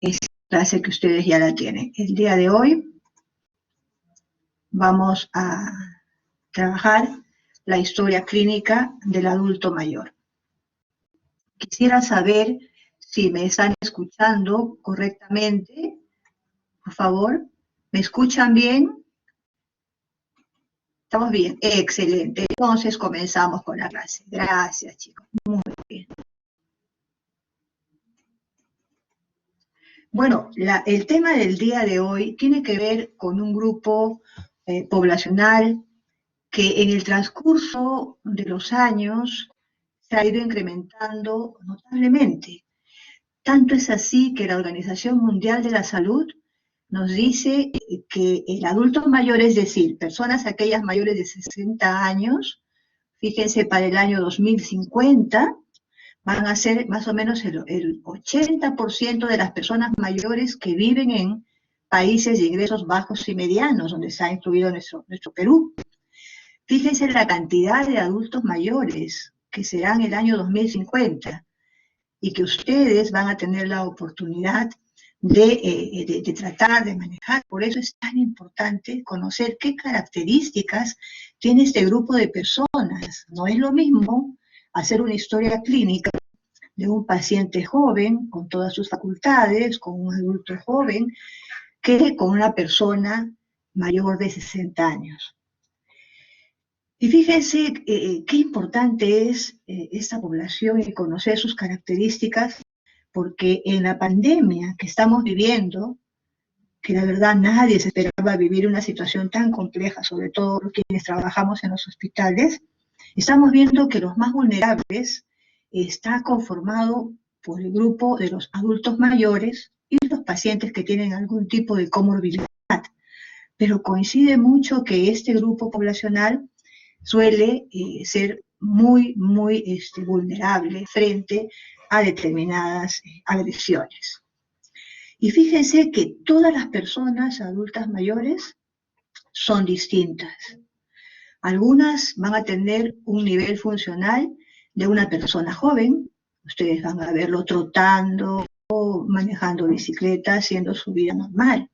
esa clase que ustedes ya la tienen. El día de hoy vamos a trabajar la historia clínica del adulto mayor. Quisiera saber si me están escuchando correctamente. Por favor, ¿me escuchan bien? ¿Estamos bien? Excelente. Entonces comenzamos con la clase. Gracias, chicos. Muy bien. Bueno, el tema del día de hoy tiene que ver con un grupo poblacional que en el transcurso de los años se ha ido incrementando notablemente. Tanto es así que la Organización Mundial de la Salud nos dice que el adulto mayor, es decir, personas aquellas mayores de 60 años, fíjense, para el año 2050, van a ser más o menos el 80% de las personas mayores que viven en países de ingresos bajos y medianos, donde se ha incluido nuestro Perú. Fíjense la cantidad de adultos mayores que serán el año 2050 y que ustedes van a tener la oportunidad de tratar, de manejar. Por eso es tan importante conocer qué características tiene este grupo de personas. No es lo mismo hacer una historia clínica de un paciente joven con todas sus facultades, con un adulto joven, que con una persona mayor de 60 años. Y fíjense qué importante es esta población y conocer sus características, porque en la pandemia que estamos viviendo, que la verdad nadie se esperaba vivir una situación tan compleja, sobre todo quienes trabajamos en los hospitales, estamos viendo que los más vulnerables está conformado por el grupo de los adultos mayores y los pacientes que tienen algún tipo de comorbilidad. Pero coincide mucho que este grupo poblacional suele ser muy vulnerable frente a determinadas agresiones. Y fíjense que todas las personas adultas mayores son distintas. Algunas van a tener un nivel funcional de una persona joven. Ustedes van a verlo trotando o manejando bicicleta, haciendo su vida normal.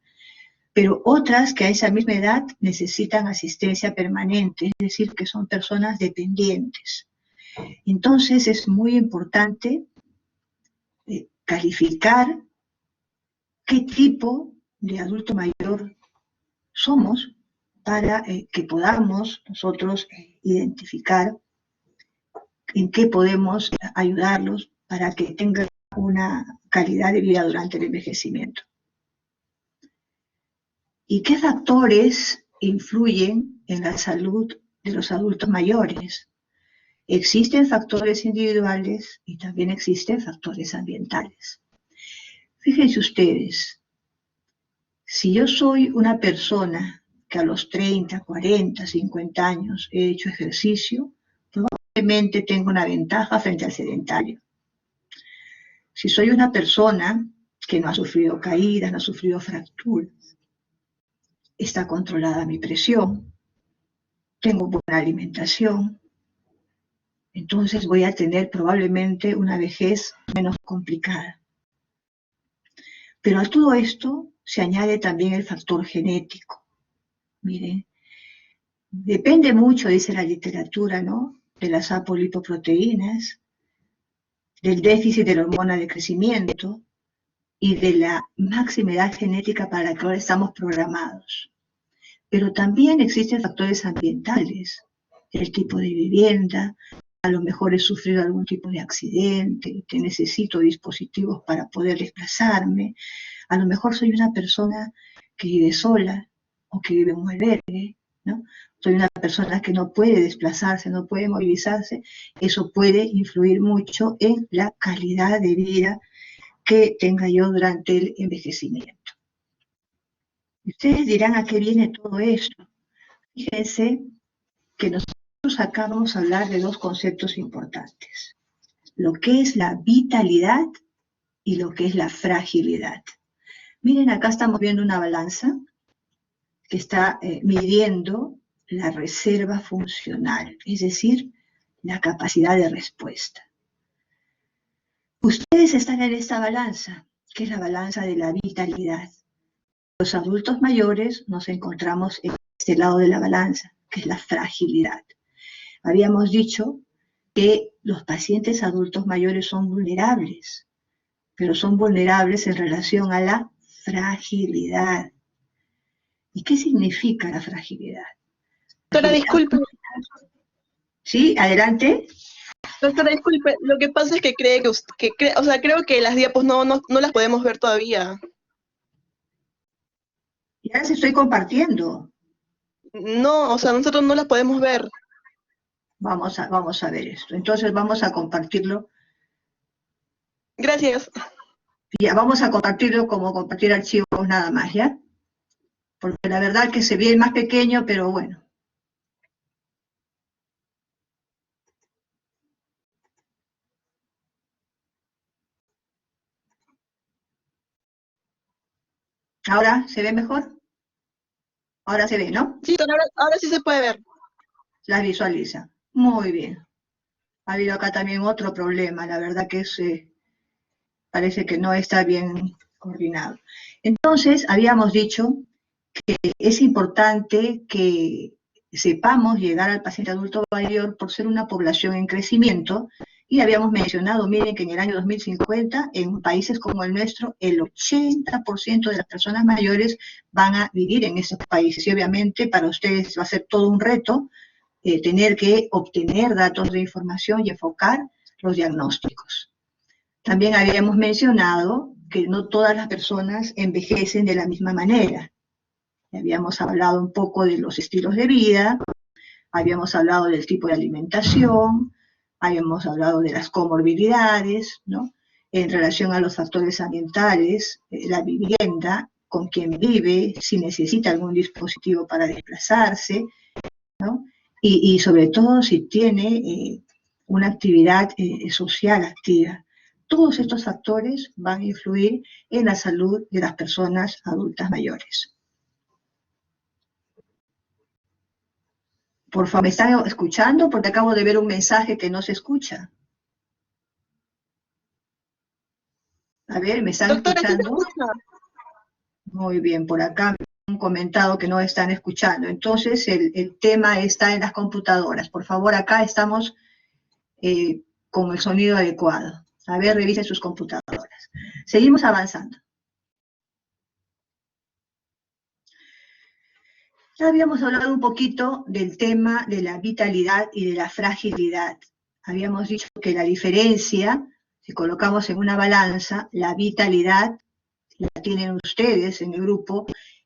Pero otras que a esa misma edad necesitan asistencia permanente, es decir, que son personas dependientes. Entonces es muy importante calificar qué tipo de adulto mayor somos para que podamos nosotros identificar en qué podemos ayudarlos para que tengan una calidad de vida durante el envejecimiento. ¿Y qué factores influyen en la salud de los adultos mayores? Existen factores individuales y también existen factores ambientales. Fíjense ustedes, si yo soy una persona que a los 30, 40, 50 años he hecho ejercicio, probablemente tengo una ventaja frente al sedentario. Si soy una persona que no ha sufrido caídas, no ha sufrido fracturas, está controlada mi presión, tengo buena alimentación, entonces voy a tener probablemente una vejez menos complicada. Pero a todo esto se añade también el factor genético. Miren, depende mucho, dice la literatura, ¿no?, de las apolipoproteínas, del déficit de la hormona de crecimiento y de la máxima edad genética para la que ahora estamos programados. Pero también existen factores ambientales, el tipo de vivienda, a lo mejor he sufrido algún tipo de accidente, que necesito dispositivos para poder desplazarme, a lo mejor soy una persona que vive sola o que vive en un albergue, ¿no? Soy una persona que no puede desplazarse, no puede movilizarse, eso puede influir mucho en la calidad de vida que tenga yo durante el envejecimiento. Ustedes dirán a qué viene todo esto. Fíjense que nosotros acá vamos a hablar de dos conceptos importantes, lo que es la vitalidad y lo que es la fragilidad. Miren, acá estamos viendo una balanza que está midiendo la reserva funcional, es decir, la capacidad de respuesta. Ustedes están en esta balanza. que es la balanza de la vitalidad. Los adultos mayores nos encontramos en este lado de la balanza, que es la fragilidad. Habíamos dicho que los pacientes adultos mayores son vulnerables, pero son vulnerables en relación a la fragilidad. ¿Y qué significa la fragilidad? Doctora, disculpe. Sí, adelante. Doctora, disculpe. Lo que pasa es que creo que las diapos no las podemos ver todavía. Ya las estoy compartiendo. No, o sea, nosotros no las podemos ver. Vamos a ver esto. Entonces vamos a compartirlo. Gracias. Ya, vamos a compartirlo como compartir archivos nada más, ¿ya? Porque la verdad que se ve más pequeño, pero bueno. ¿Ahora se ve mejor? Ahora se ve, ¿no? Sí, ahora sí se puede ver. Las visualiza. Muy bien. Ha habido acá también otro problema, la verdad que parece que no está bien coordinado. Entonces, habíamos dicho que es importante que sepamos llegar al paciente adulto mayor por ser una población en crecimiento, y habíamos mencionado, miren, que en el año 2050, en países como el nuestro, el 80% de las personas mayores van a vivir en esos países, y obviamente para ustedes va a ser todo un reto tener que obtener datos de información y enfocar los diagnósticos. También habíamos mencionado que no todas las personas envejecen de la misma manera. Habíamos hablado un poco de los estilos de vida, habíamos hablado del tipo de alimentación, habíamos hablado de las comorbilidades, ¿no? En relación a los factores ambientales, la vivienda, con quién vive, si necesita algún dispositivo para desplazarse, ¿no? Y sobre todo si tiene una actividad social activa. Todos estos factores van a influir en la salud de las personas adultas mayores. Por favor, ¿me están escuchando? Porque acabo de ver un mensaje que no se escucha. A ver, ¿me están escuchando? ¿Sí se escucha? Muy bien, por acá me han comentado que no están escuchando. Entonces, el tema está en las computadoras. Por favor, acá estamos con el sonido adecuado. A ver, revisen sus computadoras. Seguimos avanzando. Ya habíamos hablado un poquito del tema de la vitalidad y de la fragilidad. Habíamos dicho que la diferencia, si colocamos en una balanza, la vitalidad la tienen ustedes en el grupo,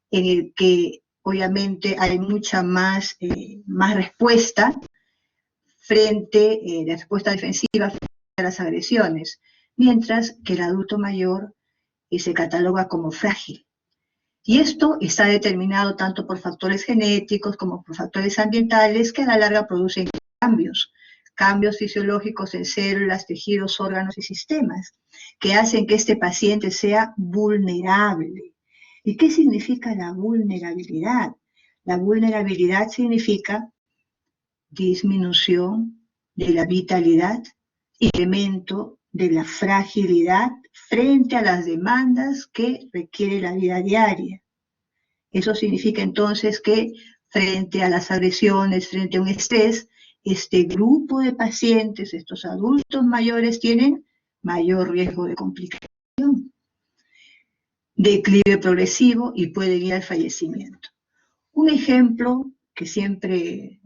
en el que obviamente hay mucha más respuesta frente, la respuesta defensiva frente a las agresiones, mientras que el adulto mayor se cataloga como frágil. Y esto está determinado tanto por factores genéticos como por factores ambientales que a la larga producen cambios fisiológicos en células, tejidos, órganos y sistemas, que hacen que este paciente sea vulnerable. ¿Y qué significa la vulnerabilidad? La vulnerabilidad significa disminución de la vitalidad, incremento de la fragilidad frente a las demandas que requiere la vida diaria. Eso significa entonces que frente a las agresiones, frente a un estrés, este grupo de pacientes, estos adultos mayores, tienen mayor riesgo de complicación, declive progresivo y pueden ir al fallecimiento. Un ejemplo que siempre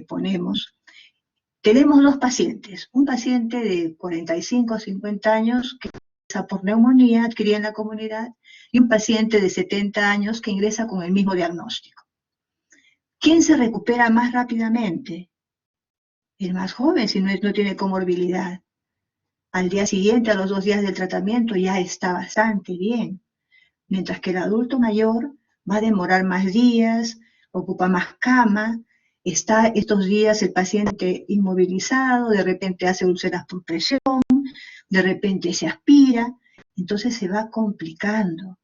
ponemos, tenemos dos pacientes, un paciente de 45 a 50 años que ingresa por neumonía adquirida en la comunidad y un paciente de 70 años que ingresa con el mismo diagnóstico. ¿Quién se recupera más rápidamente? El más joven, si no tiene comorbilidad. Al día siguiente, a los 2 días del tratamiento, ya está bastante bien. Mientras que el adulto mayor va a demorar más días, ocupa más cama, está estos días el paciente inmovilizado, de repente hace úlceras por presión, de repente se aspira, entonces se va complicando.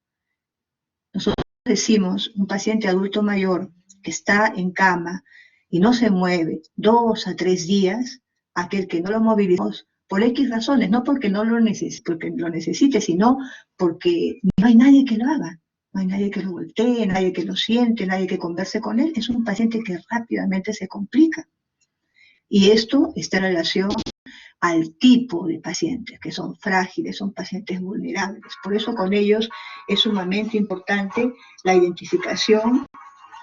Nosotros decimos, un paciente adulto mayor que está en cama y no se mueve 2 a 3 días, aquel que no lo movilizamos por X razones, no porque no lo porque lo necesite, sino porque no hay nadie que lo haga, no hay nadie que lo voltee, nadie que lo siente, nadie que converse con él. Es un paciente que rápidamente se complica. Y esto está en relación al tipo de pacientes, que son frágiles, son pacientes vulnerables. Por eso con ellos es sumamente importante la identificación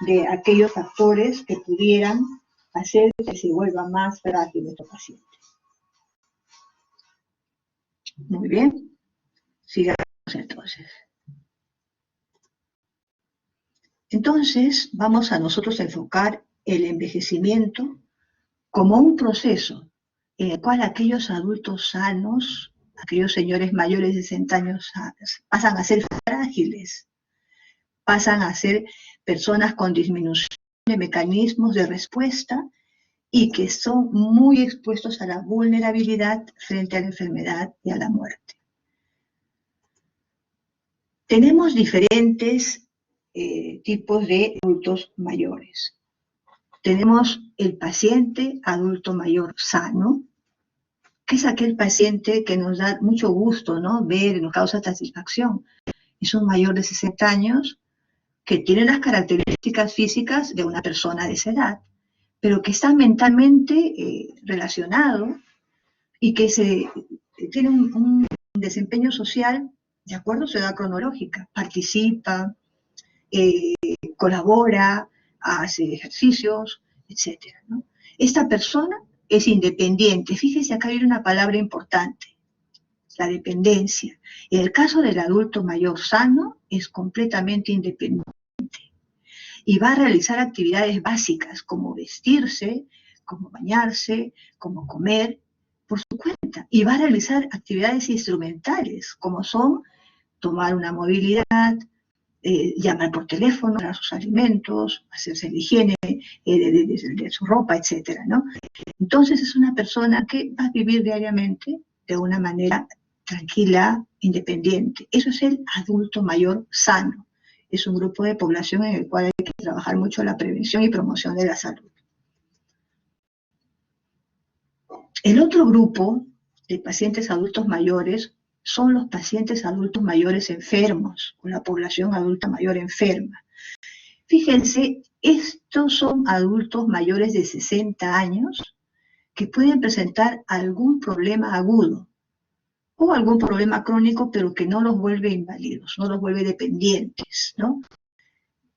de aquellos factores que pudieran hacer que se vuelva más frágil este paciente. Muy bien, sigamos entonces. Entonces vamos a nosotros enfocar el envejecimiento como un proceso en el cual aquellos adultos sanos, aquellos señores mayores de 60 años, pasan a ser frágiles, pasan a ser personas con disminución de mecanismos de respuesta y que son muy expuestos a la vulnerabilidad frente a la enfermedad y a la muerte. Tenemos diferentes tipos de adultos mayores. Tenemos el paciente adulto mayor sano, que es aquel paciente que nos da mucho gusto, ¿no?, ver, nos causa satisfacción. Es un mayor de 60 años que tiene las características físicas de una persona de esa edad, pero que está mentalmente relacionado y que tiene un desempeño social de acuerdo a su edad cronológica. Participa, colabora, hace ejercicios, etc., ¿no? Esta persona es independiente. Fíjese, acá hay una palabra importante, la dependencia. En el caso del adulto mayor sano, es completamente independiente y va a realizar actividades básicas como vestirse, como bañarse, como comer, por su cuenta. Y va a realizar actividades instrumentales, como son tomar una movilidad, llamar por teléfono para sus alimentos, hacerse la higiene de su ropa, etcétera, ¿no? Entonces es una persona que va a vivir diariamente de una manera tranquila, independiente. Eso es el adulto mayor sano. Es un grupo de población en el cual hay que trabajar mucho la prevención y promoción de la salud. El otro grupo de pacientes adultos mayores son los pacientes adultos mayores enfermos, o la población adulta mayor enferma. Fíjense, estos son adultos mayores de 60 años que pueden presentar algún problema agudo o algún problema crónico, pero que no los vuelve inválidos, no los vuelve dependientes, ¿no?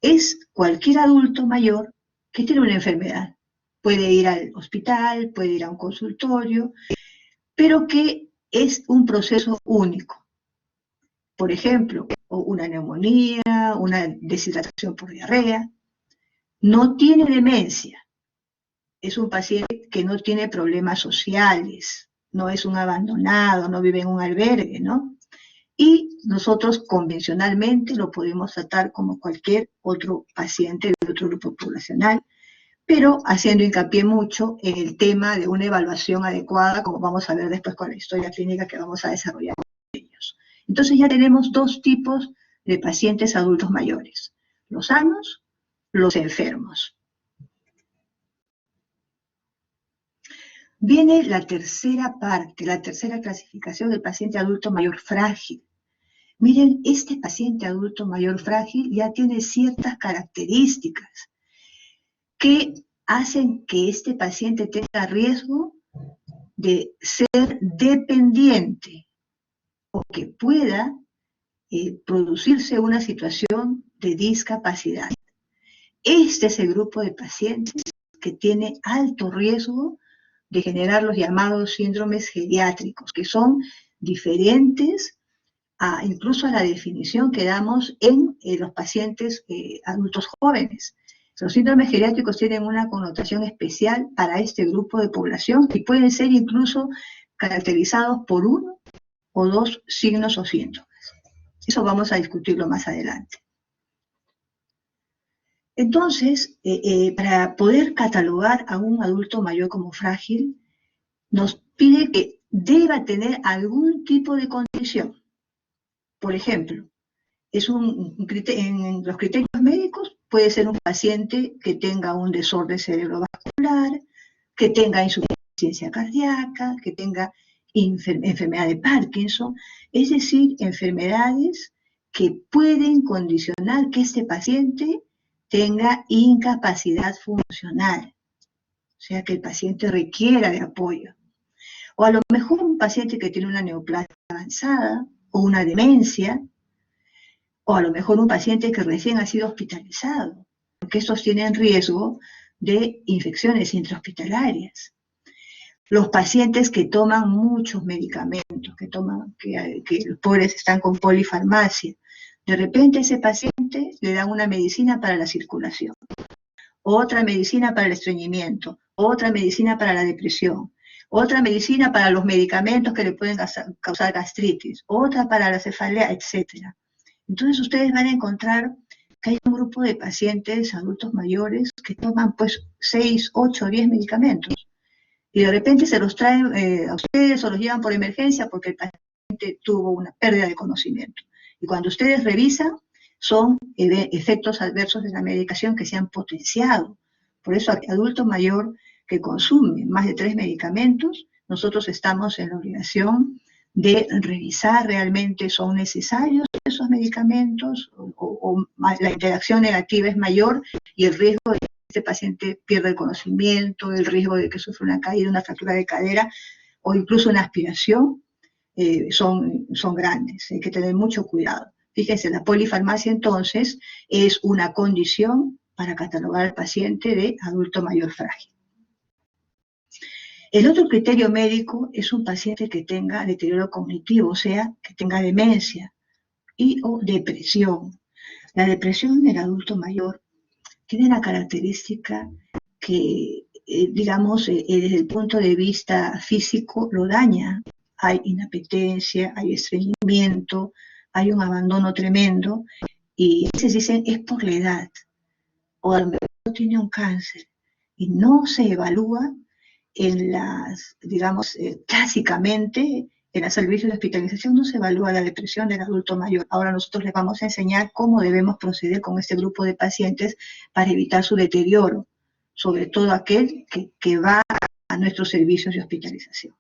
Es cualquier adulto mayor que tiene una enfermedad. Puede ir al hospital, puede ir a un consultorio, pero que es un proceso único. Por ejemplo, una neumonía, una deshidratación por diarrea. No tiene demencia. Es un paciente que no tiene problemas sociales, no es un abandonado, no vive en un albergue, ¿no? Y nosotros convencionalmente lo podemos tratar como cualquier otro paciente de otro grupo poblacional, pero haciendo hincapié mucho en el tema de una evaluación adecuada, como vamos a ver después con la historia clínica que vamos a desarrollar con ellos. Entonces ya tenemos dos tipos de pacientes adultos mayores: los sanos, los enfermos. Viene la tercera parte, la tercera clasificación del paciente adulto mayor frágil. Miren, este paciente adulto mayor frágil ya tiene ciertas características que hacen que este paciente tenga riesgo de ser dependiente o que pueda producirse una situación de discapacidad. Este es el grupo de pacientes que tiene alto riesgo de generar los llamados síndromes geriátricos, que son diferentes incluso a la definición que damos en los pacientes adultos jóvenes. Los síndromes geriátricos tienen una connotación especial para este grupo de población y pueden ser incluso caracterizados por uno o dos signos o síntomas. Eso vamos a discutirlo más adelante. Entonces, para poder catalogar a un adulto mayor como frágil, nos pide que deba tener algún tipo de condición. Por ejemplo, en los criterios médicos puede ser un paciente que tenga un desorden cerebrovascular, que tenga insuficiencia cardíaca, que tenga enfermedad de Parkinson, es decir, enfermedades que pueden condicionar que este paciente tenga incapacidad funcional, o sea, que el paciente requiera de apoyo. O a lo mejor un paciente que tiene una neoplasia avanzada o una demencia, o a lo mejor un paciente que recién ha sido hospitalizado, porque estos tienen riesgo de infecciones intrahospitalarias. Los pacientes que toman muchos medicamentos, que los pobres están con polifarmacia, de repente a ese paciente le dan una medicina para la circulación, otra medicina para el estreñimiento, otra medicina para la depresión, otra medicina para los medicamentos que le pueden causar gastritis, otra para la cefalea, etc. Entonces ustedes van a encontrar que hay un grupo de pacientes adultos mayores que toman pues 6, 8, 10 medicamentos y de repente se los traen a ustedes o los llevan por emergencia porque el paciente tuvo una pérdida de conocimiento. Y cuando ustedes revisan, son efectos adversos de la medicación que se han potenciado. Por eso, al adulto mayor que consume más de 3 medicamentos, nosotros estamos en la obligación de revisar realmente son necesarios esos medicamentos o la interacción negativa es mayor y el riesgo de que este paciente pierda el conocimiento, el riesgo de que sufra una caída, una fractura de cadera o incluso una aspiración son grandes. Hay que tener mucho cuidado. Fíjense, la polifarmacia entonces es una condición para catalogar al paciente de adulto mayor frágil. El otro criterio médico es un paciente que tenga deterioro cognitivo, o sea, que tenga demencia o depresión. La depresión en el adulto mayor tiene la característica que, desde el punto de vista físico lo daña. Hay inapetencia, hay estreñimiento, hay un abandono tremendo y a veces dicen es por la edad o a lo mejor tiene un cáncer y no se evalúa en las, clásicamente en los servicios de hospitalización no se evalúa la depresión del adulto mayor. Ahora nosotros les vamos a enseñar cómo debemos proceder con este grupo de pacientes para evitar su deterioro, sobre todo aquel que va a nuestros servicios de hospitalización.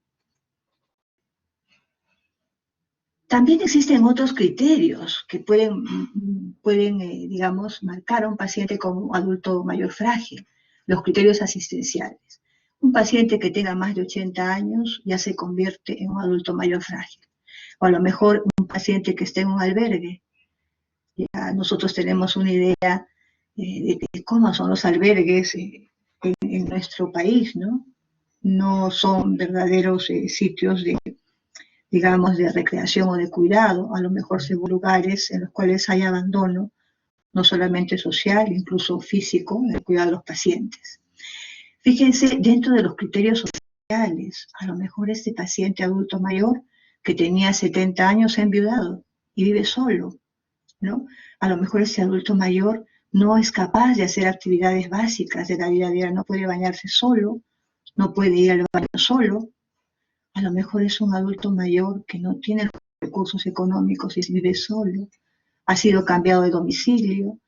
También existen otros criterios que pueden marcar a un paciente como adulto mayor frágil, los criterios asistenciales. Un paciente que tenga más de 80 años ya se convierte en un adulto mayor frágil. O a lo mejor un paciente que esté en un albergue. Ya nosotros tenemos una idea de cómo son los albergues en nuestro país, ¿no? No son verdaderos sitios de recreación o de cuidado. A lo mejor son lugares en los cuales hay abandono, no solamente social, incluso físico, en el cuidado de los pacientes. Fíjense, dentro de los criterios sociales, a lo mejor este paciente adulto mayor que tenía 70 años se ha enviudado y vive solo, ¿no? A lo mejor este adulto mayor no es capaz de hacer actividades básicas de la vida diaria, no puede bañarse solo, no puede ir al baño solo. A lo mejor es un adulto mayor que no tiene recursos económicos y vive solo, ha sido cambiado de domicilio,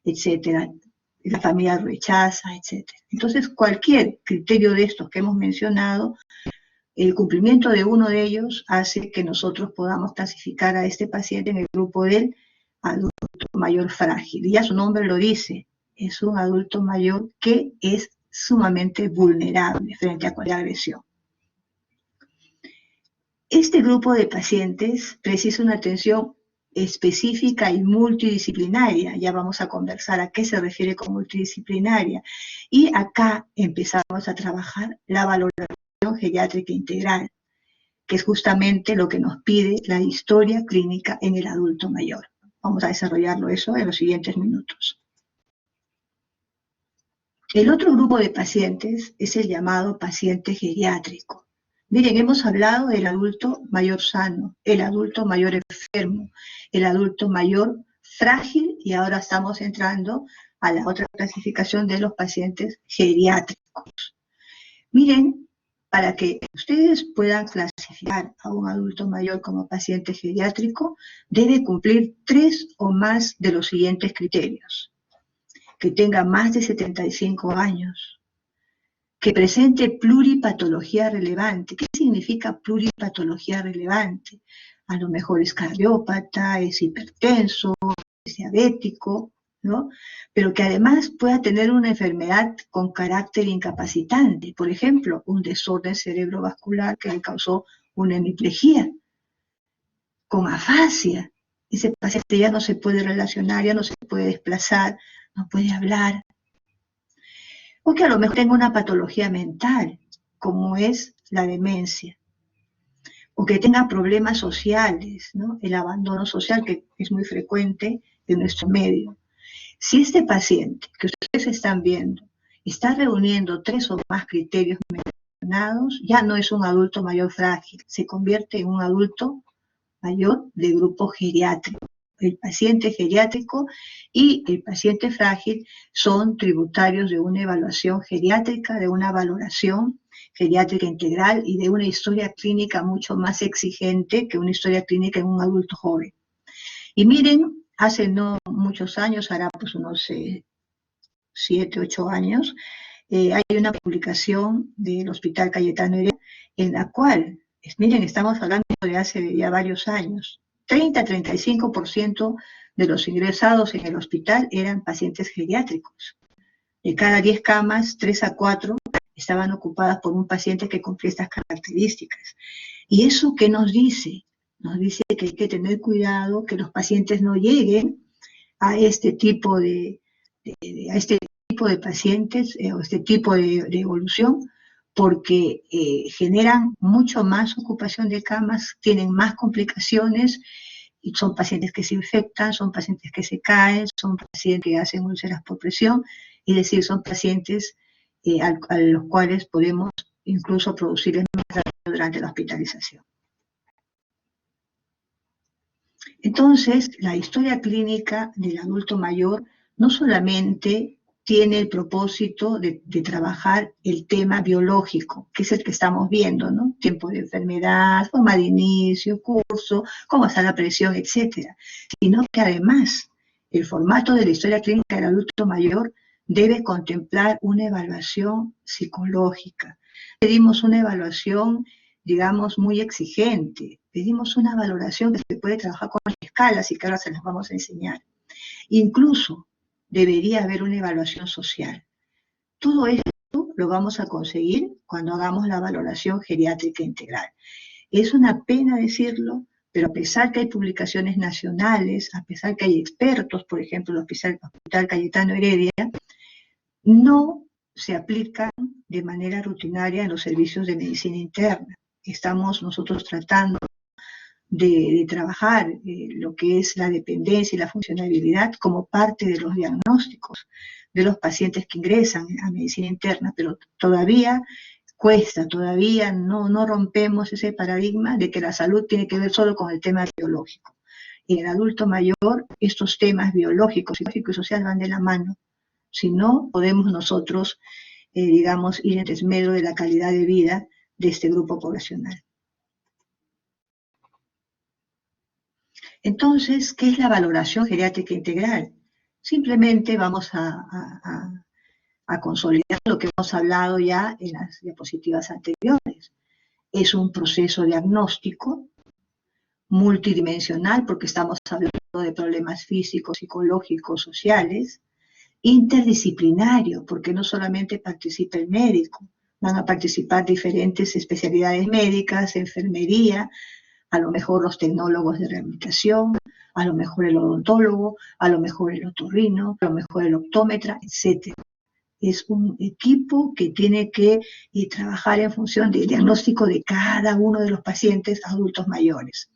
etcétera. La familia rechaza, etcétera. Entonces, cualquier criterio de estos que hemos mencionado, el cumplimiento de uno de ellos hace que nosotros podamos clasificar a este paciente en el grupo del adulto mayor frágil. Y ya su nombre lo dice, es un adulto mayor que es sumamente vulnerable frente a cualquier agresión. Este grupo de pacientes precisa una atención específica y multidisciplinaria. Ya vamos a conversar a qué se refiere con multidisciplinaria. Y acá empezamos a trabajar la valoración geriátrica integral, que es justamente lo que nos pide la historia clínica en el adulto mayor. Vamos a desarrollarlo eso en los siguientes minutos. El otro grupo de pacientes es el llamado paciente geriátrico. Miren, hemos hablado del adulto mayor sano, el adulto mayor enfermo, el adulto mayor frágil y ahora estamos entrando a la otra clasificación de los pacientes geriátricos. Miren, para que ustedes puedan clasificar a un adulto mayor como paciente geriátrico, debe cumplir 3 o más de los siguientes criterios. Que tenga más de 75 años, que presente pluripatología relevante. ¿Qué significa pluripatología relevante? A lo mejor es cardiópata, es hipertenso, es diabético, ¿no? Pero que además pueda tener una enfermedad con carácter incapacitante, por ejemplo, un desorden cerebrovascular que le causó una hemiplegia, con afasia. Ese paciente ya no se puede relacionar, ya no se puede desplazar, no puede hablar. O que a lo mejor tenga una patología mental, como es la demencia. O que tenga problemas sociales, ¿no? El abandono social, que es muy frecuente en nuestro medio. Si este paciente que ustedes están viendo está reuniendo 3 o más criterios mencionados, ya no es un adulto mayor frágil, se convierte en un adulto mayor de grupo geriátrico. El paciente geriátrico y el paciente frágil son tributarios de una evaluación geriátrica, de una valoración geriátrica integral y de una historia clínica mucho más exigente que una historia clínica en un adulto joven. Y miren, hace no muchos años, hará pues unos 7, 8 años, hay una publicación del Hospital Cayetano Heredia en la cual, miren, estamos hablando de hace ya varios años, 30-35% de los ingresados en el hospital eran pacientes geriátricos. De cada 10 camas, 3 a 4 estaban ocupadas por un paciente que cumplía estas características. ¿Y eso qué nos dice? Nos dice que hay que tener cuidado, que los pacientes no lleguen a este tipo de pacientes o este tipo de evolución, porque generan mucho más ocupación de camas, tienen más complicaciones, y son pacientes que se infectan, son pacientes que se caen, son pacientes que hacen úlceras por presión, es decir, son pacientes a los cuales podemos incluso producirles más daño durante la hospitalización. Entonces, la historia clínica del adulto mayor no solamente tiene el propósito de trabajar el tema biológico, que es el que estamos viendo, ¿no? Tiempo de enfermedad, forma de inicio, curso, cómo está la presión, etcétera, sino que además el formato de la historia clínica del adulto mayor debe contemplar una evaluación psicológica. Pedimos una evaluación, digamos, muy exigente. Pedimos una valoración que se puede trabajar con escalas y que ahora se las vamos a enseñar. Incluso debería haber una evaluación social. Todo esto lo vamos a conseguir cuando hagamos la valoración geriátrica integral. Es una pena decirlo, pero a pesar que hay publicaciones nacionales, a pesar que hay expertos, por ejemplo, el Hospital Cayetano Heredia, no se aplican de manera rutinaria en los servicios de medicina interna. Estamos nosotros tratando de trabajar lo que es la dependencia y la funcionabilidad como parte de los diagnósticos de los pacientes que ingresan a medicina interna, pero todavía cuesta, todavía no rompemos ese paradigma de que la salud tiene que ver solo con el tema biológico. En el adulto mayor, estos temas biológicos, psicológicos y sociales van de la mano. Si no, podemos nosotros, digamos, ir en desmedro de la calidad de vida de este grupo poblacional. Entonces, ¿qué es la valoración geriátrica integral? Simplemente vamos a consolidar lo que hemos hablado ya en las diapositivas anteriores. Es un proceso diagnóstico multidimensional, porque estamos hablando de problemas físicos, psicológicos, sociales, interdisciplinario, porque no solamente participa el médico, van a participar diferentes especialidades médicas, enfermería, a lo mejor los tecnólogos de rehabilitación, a lo mejor el odontólogo, a lo mejor el otorrino, a lo mejor el optómetra, etc. Es un equipo que tiene que trabajar en función del diagnóstico de cada uno de los pacientes adultos mayores.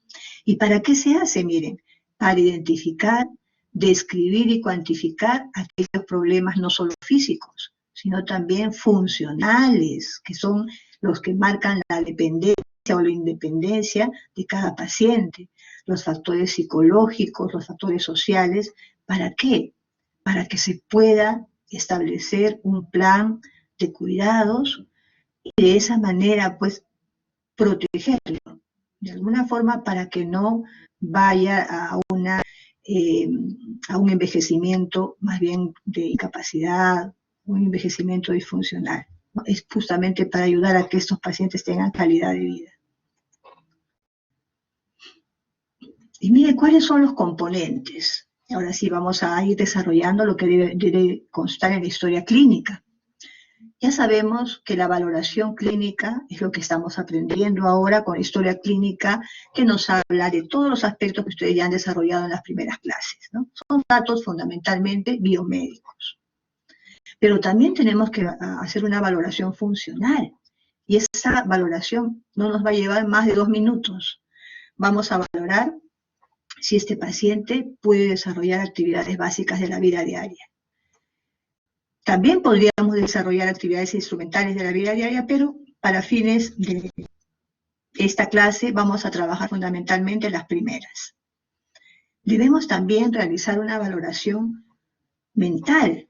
¿Y para qué se hace? Miren, para identificar, describir y cuantificar aquellos problemas no solo físicos, sino también funcionales, que son los que marcan la dependencia o la independencia de cada paciente, los factores psicológicos, los factores sociales. ¿Para qué? Para que se pueda establecer un plan de cuidados y de esa manera, pues, protegerlo, de alguna forma, para que no vaya a un envejecimiento más bien de incapacidad, un envejecimiento disfuncional. ¿no? Es justamente para ayudar a que estos pacientes tengan calidad de vida. Y mire, ¿cuáles son los componentes? Ahora sí vamos a ir desarrollando lo que debe constar en la historia clínica. Ya sabemos que la valoración clínica es lo que estamos aprendiendo ahora con la historia clínica, que nos habla de todos los aspectos que ustedes ya han desarrollado en las primeras clases, ¿no? Son datos fundamentalmente biomédicos. Pero también tenemos que hacer una valoración funcional. Y esa valoración no nos va a llevar más de 2 minutos. Vamos a valorar si este paciente puede desarrollar actividades básicas de la vida diaria. También podríamos desarrollar actividades instrumentales de la vida diaria, pero para fines de esta clase vamos a trabajar fundamentalmente las primeras. Debemos también realizar una valoración mental,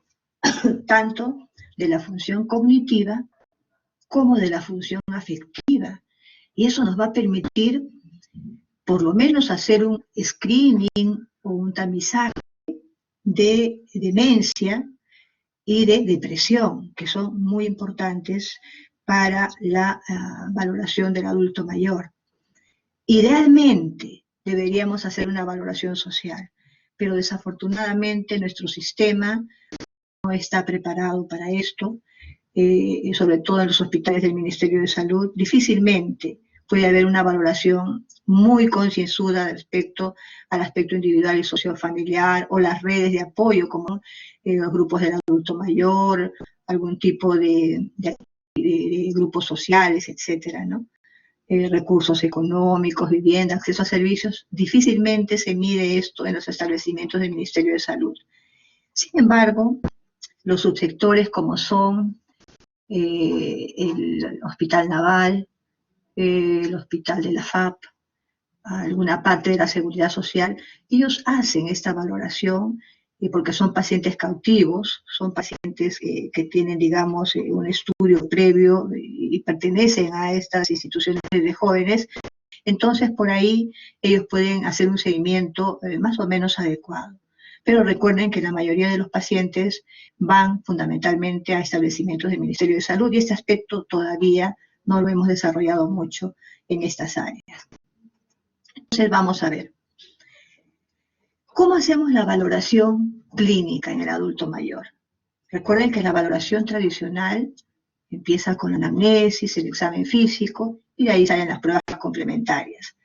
tanto de la función cognitiva como de la función afectiva. Y eso nos va a permitir, por lo menos, hacer un screening o un tamizaje de demencia y de depresión, que son muy importantes para la valoración del adulto mayor. Idealmente deberíamos hacer una valoración social, pero desafortunadamente nuestro sistema no está preparado para esto, sobre todo en los hospitales del Ministerio de Salud. Difícilmente puede haber una valoración muy concienzuda respecto al aspecto individual y sociofamiliar, o las redes de apoyo como los grupos del adulto mayor, algún tipo de grupos sociales, etcétera, ¿no? Recursos económicos, vivienda, acceso a servicios. Difícilmente se mide esto en los establecimientos del Ministerio de Salud. Sin embargo, los subsectores como son el Hospital Naval, el Hospital de la FAP, alguna parte de la Seguridad Social, ellos hacen esta valoración porque son pacientes cautivos, son pacientes que tienen, digamos, un estudio previo y pertenecen a estas instituciones de jóvenes. Entonces, por ahí ellos pueden hacer un seguimiento más o menos adecuado. Pero recuerden que la mayoría de los pacientes van fundamentalmente a establecimientos del Ministerio de Salud, y este aspecto todavía no lo hemos desarrollado mucho en estas áreas. Entonces vamos a ver. ¿Cómo hacemos la valoración clínica en el adulto mayor? Recuerden que la valoración tradicional empieza con la anamnesis, el examen físico, y de ahí salen las pruebas complementarias.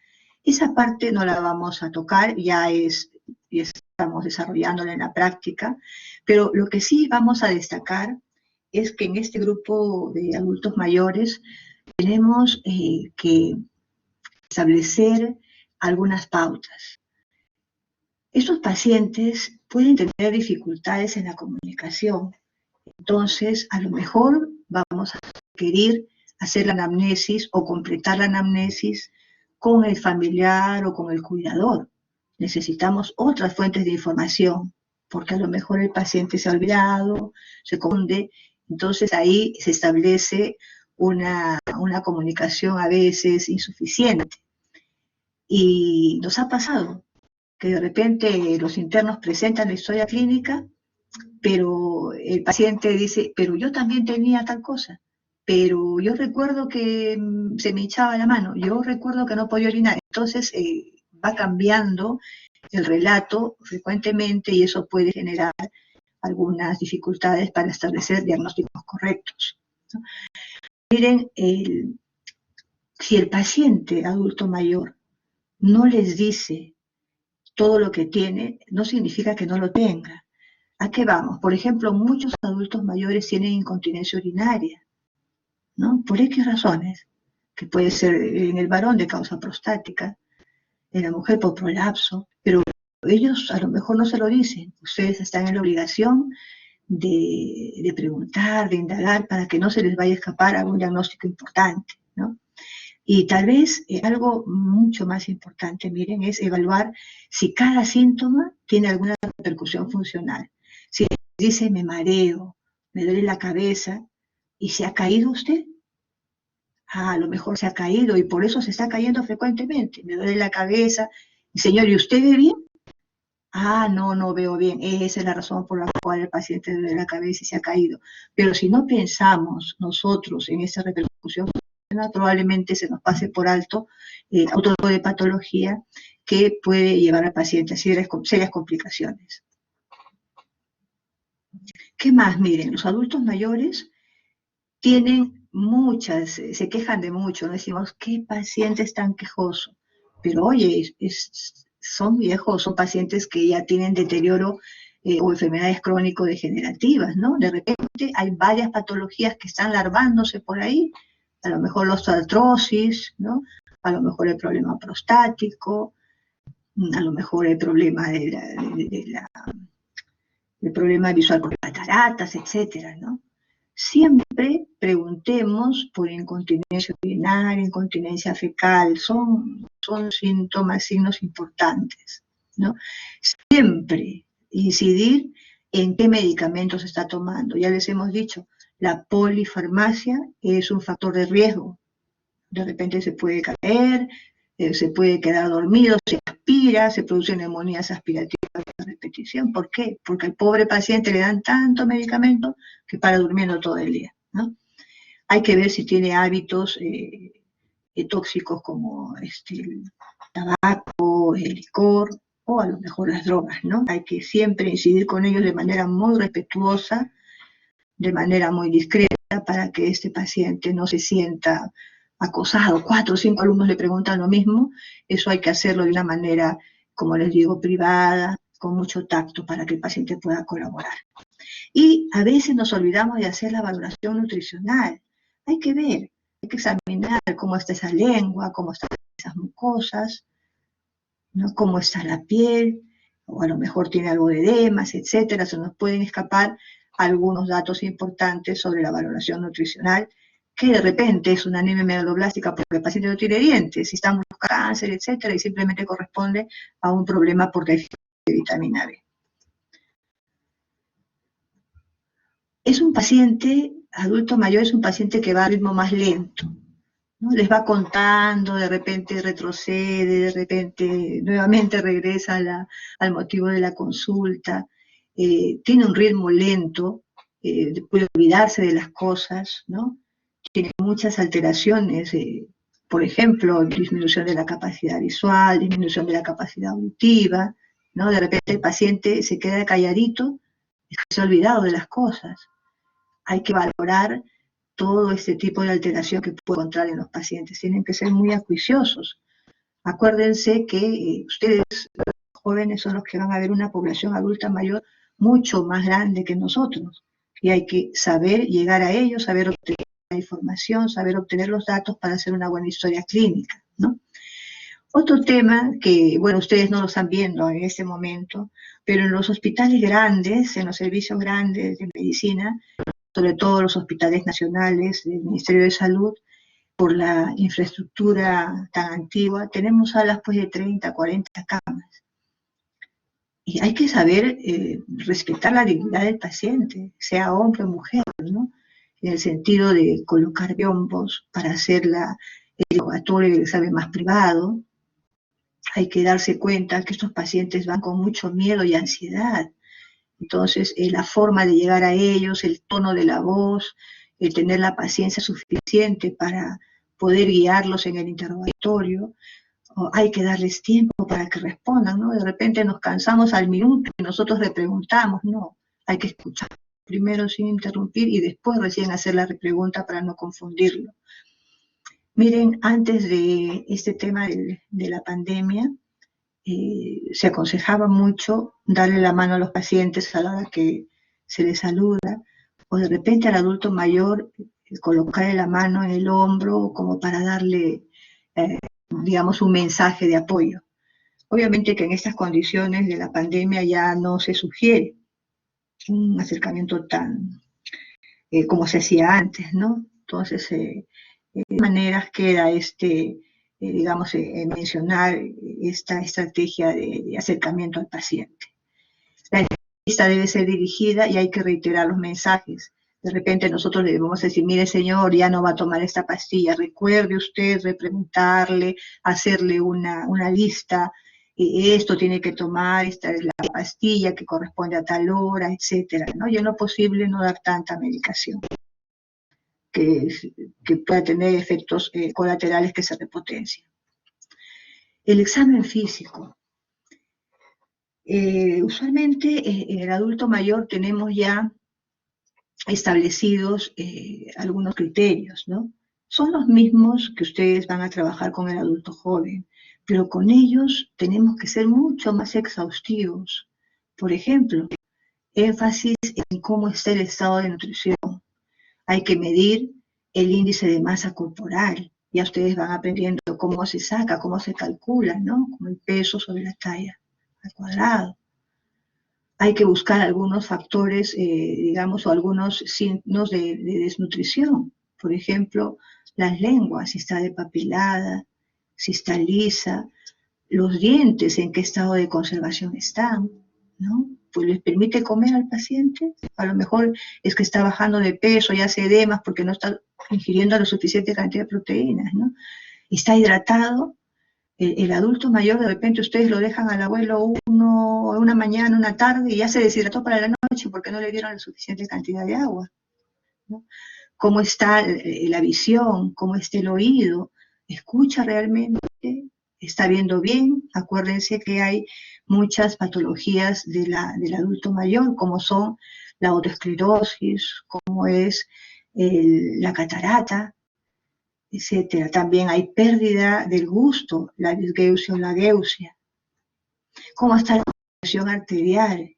Esa parte no la vamos a tocar, ya estamos desarrollándola en la práctica, pero lo que sí vamos a destacar es que en este grupo de adultos mayores tenemos que establecer algunas pautas. Estos pacientes pueden tener dificultades en la comunicación, entonces a lo mejor vamos a requerir hacer la anamnesis o completar la anamnesis con el familiar o con el cuidador. Necesitamos otras fuentes de información, porque a lo mejor el paciente se ha olvidado, se confunde, entonces ahí se establece una comunicación a veces insuficiente. Y nos ha pasado que de repente los internos presentan la historia clínica, pero el paciente dice, pero yo también tenía tal cosa, pero yo recuerdo que se me hinchaba la mano, yo recuerdo que no podía orinar. Entonces va cambiando el relato frecuentemente y eso puede generar algunas dificultades para establecer diagnósticos correctos, ¿no? Miren, si el paciente adulto mayor no les dice todo lo que tiene, no significa que no lo tenga. ¿A qué vamos? Por ejemplo, muchos adultos mayores tienen incontinencia urinaria, ¿no? Por X razones, que puede ser en el varón de causa prostática, en la mujer por prolapso, pero ellos a lo mejor no se lo dicen. Ustedes están en la obligación de preguntar, de indagar, para que no se les vaya a escapar algún diagnóstico importante, ¿no? Y tal vez algo mucho más importante, miren, es evaluar si cada síntoma tiene alguna repercusión funcional. Si dice me mareo, me duele la cabeza, ¿y se ha caído usted? A lo mejor se ha caído y por eso se está cayendo frecuentemente. Me duele la cabeza. Y señor, ¿y usted ve bien? No, no veo bien, esa es la razón por la cual el paciente duele la cabeza y se ha caído. Pero si no pensamos nosotros en esa repercusión, probablemente se nos pase por alto otro tipo de patología que puede llevar al paciente a serias complicaciones. ¿Qué más? Miren, los adultos mayores tienen muchas, se quejan de mucho, ¿no? Decimos, ¿qué paciente es tan quejoso? Pero oye, son viejos, son pacientes que ya tienen deterioro o enfermedades crónico-degenerativas, ¿no? De repente hay varias patologías que están larvándose por ahí, a lo mejor la osteoartrosis, ¿no? A lo mejor el problema prostático, a lo mejor el problema el problema visual por cataratas, etcétera, ¿no? Siempre preguntemos por incontinencia urinaria, incontinencia fecal, son síntomas, signos importantes, ¿no? Siempre incidir en qué medicamentos se está tomando. Ya les hemos dicho, la polifarmacia es un factor de riesgo. De repente se puede caer, se puede quedar dormido, se aspira, se producen neumonías aspirativas de repetición. ¿Por qué? Porque al pobre paciente le dan tanto medicamento que para durmiendo todo el día, ¿no? Hay que ver si tiene hábitos tóxicos como el tabaco, el licor o a lo mejor las drogas, ¿no? Hay que siempre incidir con ellos de manera muy respetuosa, de manera muy discreta, para que este paciente no se sienta acosado. 4 o 5 alumnos le preguntan lo mismo. Eso hay que hacerlo de una manera, como les digo, privada, con mucho tacto, para que el paciente pueda colaborar. Y a veces nos olvidamos de hacer la valoración nutricional. Hay que ver, hay que examinar cómo está esa lengua, cómo están esas mucosas, ¿no? Cómo está la piel, o a lo mejor tiene algo de edemas, etcétera. Se nos pueden escapar algunos datos importantes sobre la valoración nutricional, que de repente es una anemia megaloblástica porque el paciente no tiene dientes, si estamos buscando cáncer, etcétera, y simplemente corresponde a un problema por déficit de vitamina B. Es un paciente, adulto mayor, es un paciente que va a ritmo más lento, ¿no? Les va contando, de repente retrocede, de repente nuevamente regresa al motivo de la consulta, tiene un ritmo lento, puede olvidarse de las cosas, ¿no? Tiene muchas alteraciones, por ejemplo, disminución de la capacidad visual, disminución de la capacidad auditiva, ¿no? De repente el paciente se queda calladito y se ha olvidado de las cosas. Hay que valorar todo este tipo de alteración que puede encontrar en los pacientes. Tienen que ser muy acuiciosos. Acuérdense que ustedes, los jóvenes, son los que van a ver una población adulta mayor mucho más grande que nosotros. Y hay que saber llegar a ellos, saber obtener la información, saber obtener los datos para hacer una buena historia clínica, ¿no? Otro tema que, bueno, ustedes no lo están viendo en este momento, pero en los hospitales grandes, en los servicios grandes de medicina, sobre todo los hospitales nacionales del Ministerio de Salud, por la infraestructura tan antigua, tenemos salas pues de 30, 40 camas. Y hay que saber respetar la dignidad del paciente, sea hombre o mujer, ¿no? En el sentido de colocar biombos para hacer el laboratorio y el examen más privado. Hay que darse cuenta que estos pacientes van con mucho miedo y ansiedad. Entonces, la forma de llegar a ellos, el tono de la voz, el tener la paciencia suficiente para poder guiarlos en el interrogatorio, hay que darles tiempo para que respondan, ¿no? De repente nos cansamos al minuto y nosotros le preguntamos, no, hay que escuchar primero sin interrumpir y después recién hacer la repregunta para no confundirlo. Miren, antes de este tema de la pandemia, se aconsejaba mucho darle la mano a los pacientes a la hora que se les saluda, o de repente al adulto mayor colocarle la mano en el hombro como para darle, digamos, un mensaje de apoyo. Obviamente que en estas condiciones de la pandemia ya no se sugiere un acercamiento tan como se hacía antes, ¿no? Entonces, de maneras queda digamos, mencionar esta estrategia de acercamiento al paciente. La entrevista debe ser dirigida y hay que reiterar los mensajes. De repente nosotros le debemos decir, mire señor, ya no va a tomar esta pastilla, recuerde usted repreguntarle, hacerle una lista esto tiene que tomar, esta es la pastilla que corresponde a tal hora, etcétera, ¿no? Y en lo posible no dar tanta medicación que pueda tener efectos colaterales que se repotencian. El examen físico. Usualmente en el adulto mayor tenemos ya establecidos algunos criterios, ¿no? Son los mismos que ustedes van a trabajar con el adulto joven, pero con ellos tenemos que ser mucho más exhaustivos. Por ejemplo, énfasis en cómo está el estado de nutrición. Hay que medir el índice de masa corporal. Ya ustedes van aprendiendo cómo se saca, cómo se calcula, ¿no? Como el peso sobre la talla al cuadrado. Hay que buscar algunos factores, digamos, o algunos signos de desnutrición. Por ejemplo, las lenguas, si está depapilada, si está lisa, los dientes, en qué estado de conservación están, ¿no? Pues les permite comer al paciente. A lo mejor es que está bajando de peso y hace edemas porque no está ingiriendo la suficiente cantidad de proteínas, ¿no? Está hidratado. El adulto mayor, de repente ustedes lo dejan al abuelo una mañana, una tarde, y ya se deshidrató para la noche porque no le dieron la suficiente cantidad de agua, ¿no? ¿Cómo está la visión? ¿Cómo está el oído? ¿Escucha realmente? ¿Está viendo bien? Acuérdense que hay muchas patologías del adulto mayor, como son la autoesclerosis, como es la catarata, etcétera. También hay pérdida del gusto, la disgeusia o la geusia. ¿Cómo está la presión arterial?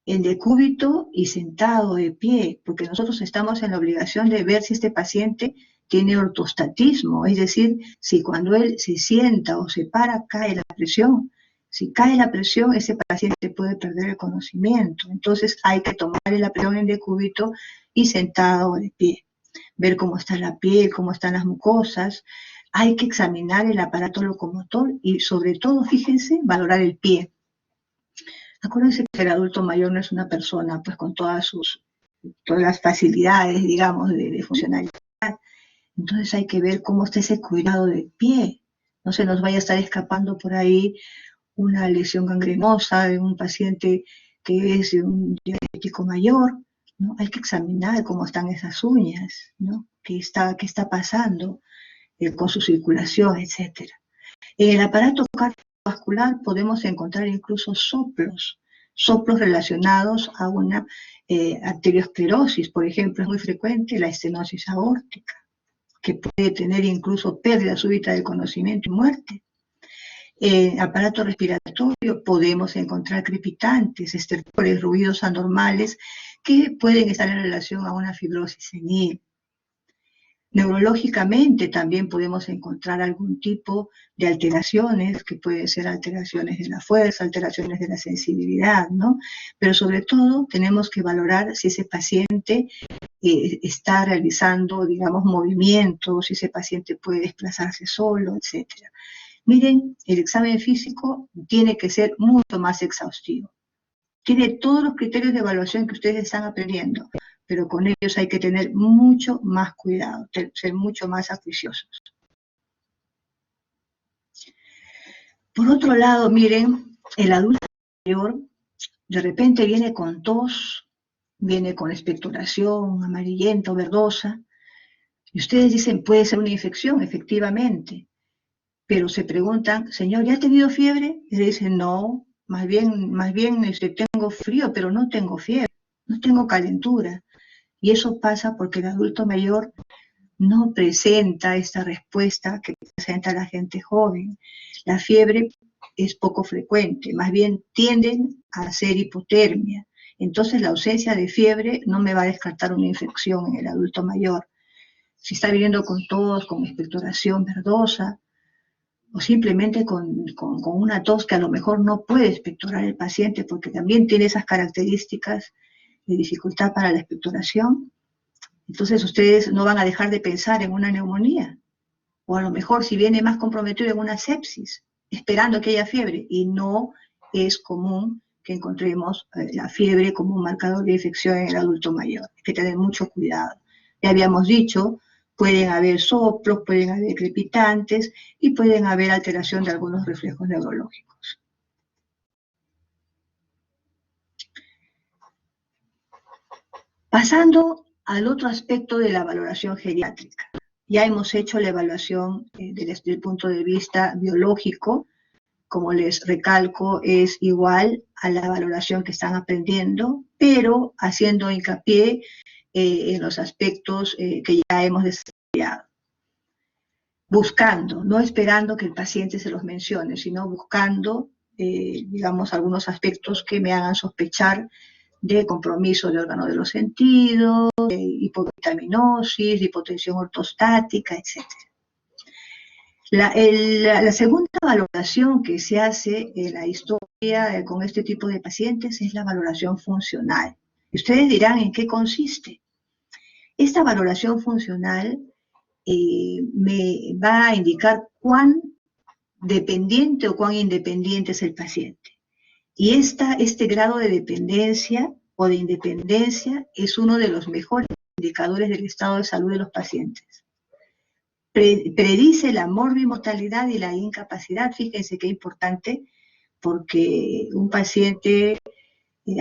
En decúbito y sentado de pie, porque nosotros estamos en la obligación de ver si este paciente tiene ortostatismo, es decir, si cuando él se sienta o se para cae la presión. Si cae la presión, ese paciente puede perder el conocimiento. Entonces hay que tomarle la presión en decúbito y sentado o de pie. Ver cómo está la piel, cómo están las mucosas. Hay que examinar el aparato locomotor y sobre todo, fíjense, valorar el pie. Acuérdense que el adulto mayor no es una persona pues con todas las facilidades, digamos, de funcionalidad. Entonces hay que ver cómo está ese cuidado del pie. No se nos vaya a estar escapando por ahí una lesión gangrenosa de un paciente que es de un diabético mayor, ¿no? Hay que examinar cómo están esas uñas, ¿no? ¿Qué está pasando con su circulación, etcétera? En el aparato cardiovascular podemos encontrar incluso soplos relacionados a una arteriosclerosis. Por ejemplo, es muy frecuente la estenosis aórtica, que puede tener incluso pérdida súbita del conocimiento y muerte. En aparato respiratorio podemos encontrar crepitantes, estertores, ruidos anormales que pueden estar en relación a una fibrosis senil. Neurológicamente también podemos encontrar algún tipo de alteraciones, que pueden ser alteraciones de la fuerza, alteraciones de la sensibilidad, ¿no? Pero sobre todo tenemos que valorar si ese paciente está realizando, digamos, movimientos, si ese paciente puede desplazarse solo, etcétera. Miren, el examen físico tiene que ser mucho más exhaustivo. Tiene todos los criterios de evaluación que ustedes están aprendiendo, pero con ellos hay que tener mucho más cuidado, ser mucho más acuiciosos. Por otro lado, miren, el adulto mayor de repente viene con tos, viene con expectoración amarillenta o verdosa, y ustedes dicen, puede ser una infección, efectivamente, pero se preguntan, señor, ¿ya ha tenido fiebre? Y le dicen, no, más bien tengo frío, pero no tengo fiebre, no tengo calentura. Y eso pasa porque el adulto mayor no presenta esta respuesta que presenta la gente joven. La fiebre es poco frecuente, más bien tienden a hacer hipotermia. Entonces la ausencia de fiebre no me va a descartar una infección en el adulto mayor. Si está viviendo con tos, con expectoración verdosa, o simplemente con una tos que a lo mejor no puede expectorar el paciente porque también tiene esas características de dificultad para la expectoración, entonces ustedes no van a dejar de pensar en una neumonía, o a lo mejor si viene más comprometido en una sepsis, esperando que haya fiebre, y no es común que encontremos la fiebre como un marcador de infección en el adulto mayor. Hay que tener mucho cuidado. Ya habíamos dicho Pueden haber soplos, pueden haber crepitantes y pueden haber alteración de algunos reflejos neurológicos. Pasando al otro aspecto de la valoración geriátrica. Ya hemos hecho la evaluación desde el punto de vista biológico. Como les recalco, es igual a la valoración que están aprendiendo, pero haciendo hincapié en los aspectos que ya hemos desarrollado. Buscando, no esperando que el paciente se los mencione, sino buscando, digamos, algunos aspectos que me hagan sospechar de compromiso de órgano de los sentidos, de hipovitaminosis, de hipotensión ortostática, etc. La segunda valoración que se hace en la historia con este tipo de pacientes es la valoración funcional. Y ustedes dirán en qué consiste. Esta valoración funcional me va a indicar cuán dependiente o cuán independiente es el paciente. Y este grado de dependencia o de independencia es uno de los mejores indicadores del estado de salud de los pacientes. Predice la morbimortalidad y la incapacidad. Fíjense qué importante, porque un paciente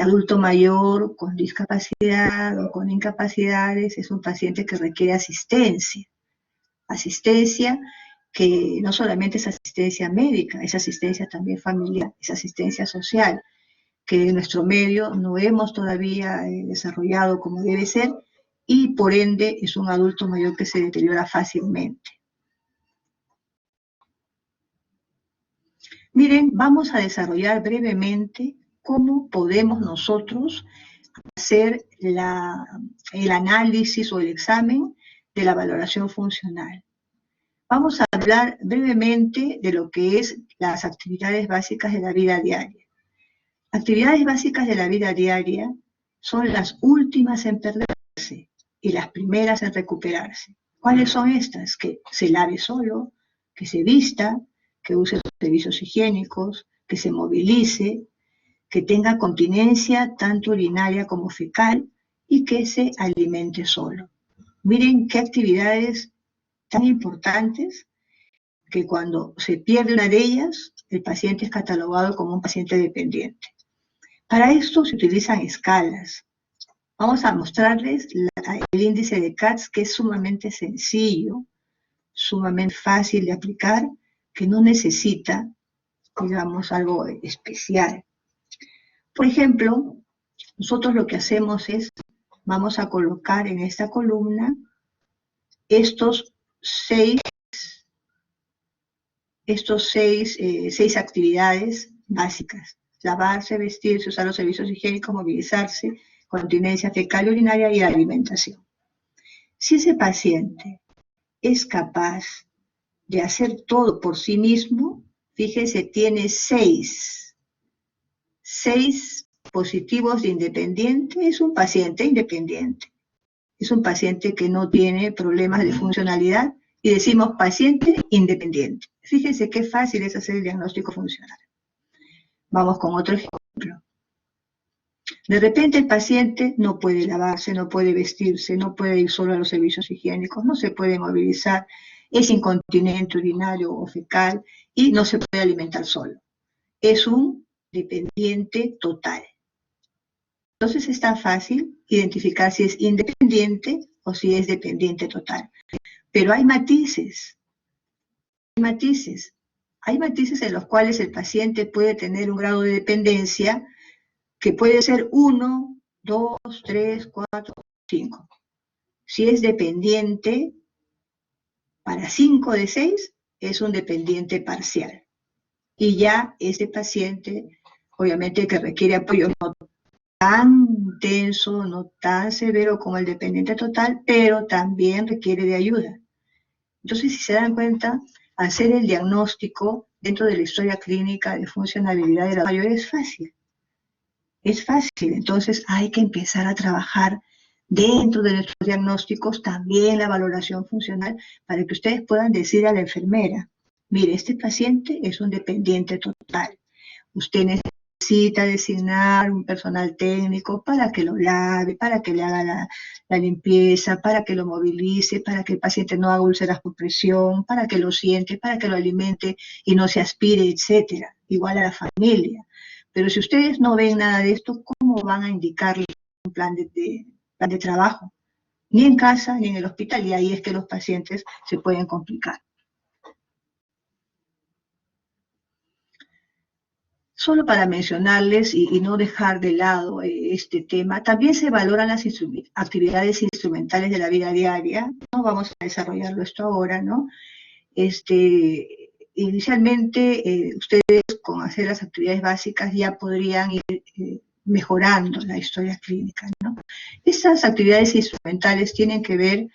adulto mayor con discapacidad o con incapacidades es un paciente que requiere asistencia. Asistencia que no solamente es asistencia médica, es asistencia también familiar, es asistencia social, que en nuestro medio no hemos todavía desarrollado como debe ser, y por ende es un adulto mayor que se deteriora fácilmente. Miren, vamos a desarrollar brevemente cómo podemos nosotros hacer el análisis o el examen de la valoración funcional. Vamos a hablar brevemente de lo que es las actividades básicas de la vida diaria. Actividades básicas de la vida diaria son las últimas en perderse y las primeras en recuperarse. ¿Cuáles son estas? Que se lave solo, que se vista, que use los servicios higiénicos, que se movilice, que tenga continencia tanto urinaria como fecal y que se alimente solo. Miren qué actividades tan importantes que cuando se pierde una de ellas, el paciente es catalogado como un paciente dependiente. Para esto se utilizan escalas. Vamos a mostrarles el índice de CATS, que es sumamente sencillo, sumamente fácil de aplicar, que no necesita, digamos, algo especial. Por ejemplo, nosotros lo que hacemos es, vamos a colocar en esta columna estos seis actividades básicas: lavarse, vestirse, usar los servicios higiénicos, movilizarse, continencia fecal y urinaria y alimentación. Si ese paciente es capaz de hacer todo por sí mismo, fíjense, tiene seis positivos de independiente, es un paciente independiente. Es un paciente que no tiene problemas de funcionalidad y decimos paciente independiente. Fíjense qué fácil es hacer el diagnóstico funcional. Vamos con otro ejemplo. De repente el paciente no puede lavarse, no puede vestirse, no puede ir solo a los servicios higiénicos, no se puede movilizar, es incontinente urinario o fecal y no se puede alimentar solo. Es un dependiente total. Entonces es tan fácil identificar si es independiente o si es dependiente total. Pero hay matices. Hay matices en los cuales el paciente puede tener un grado de dependencia que puede ser 1, 2, 3, 4, 5. Si es dependiente, para 5 de 6 es un dependiente parcial. Y ya ese paciente, obviamente, que requiere apoyo no tan intenso, no tan severo como el dependiente total, pero también requiere de ayuda. Entonces, si se dan cuenta, hacer el diagnóstico dentro de la historia clínica de funcionabilidad de la mayor es fácil. Es fácil, entonces hay que empezar a trabajar dentro de nuestros diagnósticos también la valoración funcional para que ustedes puedan decir a la enfermera: mire, este paciente es un dependiente total. Usted necesita designar un personal técnico para que lo lave, para que le haga la limpieza, para que lo movilice, para que el paciente no haga úlceras por presión, para que lo siente, para que lo alimente y no se aspire, etcétera. Igual a la familia. Pero si ustedes no ven nada de esto, ¿cómo van a indicarle un plan de trabajo? Ni en casa, ni en el hospital, y ahí es que los pacientes se pueden complicar. Solo para mencionarles y no dejar de lado este tema, también se valoran las actividades instrumentales de la vida diaria. No vamos a desarrollarlo esto ahora, ¿no? Inicialmente, ustedes con hacer las actividades básicas ya podrían ir mejorando la historia clínica, ¿no? Estas actividades instrumentales tienen que ver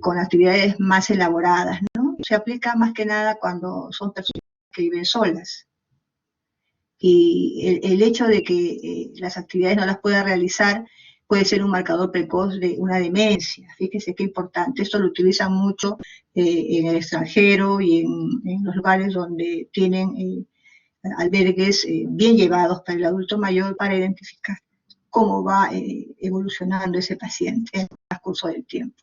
con actividades más elaboradas, ¿no? Se aplica más que nada cuando son personas que viven solas. Y el hecho de que las actividades no las pueda realizar puede ser un marcador precoz de una demencia. Fíjese qué importante. Esto lo utilizan mucho en el extranjero y en los lugares donde tienen albergues bien llevados para el adulto mayor para identificar cómo va evolucionando ese paciente en el transcurso del tiempo.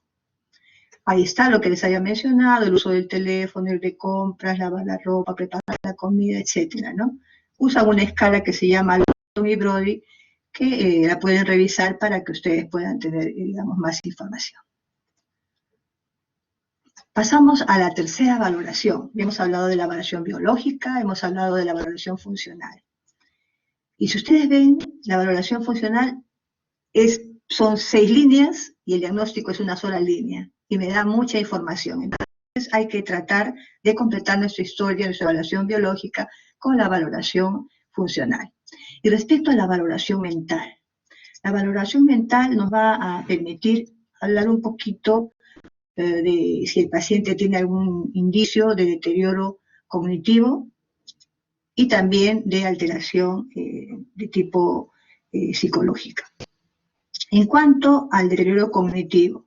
Ahí está lo que les había mencionado, el uso del teléfono, el de compras, lavar la ropa, preparar la comida, etcétera, ¿no? Usan una escala que se llama Lawton y Brody, que la pueden revisar para que ustedes puedan tener, digamos, más información. Pasamos a la tercera valoración. Hemos hablado de la valoración biológica, hemos hablado de la valoración funcional. Y si ustedes ven, la valoración funcional son 6 líneas y el diagnóstico es una sola línea. Y me da mucha información. Entonces hay que tratar de completar nuestra historia, nuestra evaluación biológica con la valoración funcional. Y respecto a la valoración mental nos va a permitir hablar un poquito de si el paciente tiene algún indicio de deterioro cognitivo y también de alteración de tipo psicológica. En cuanto al deterioro cognitivo,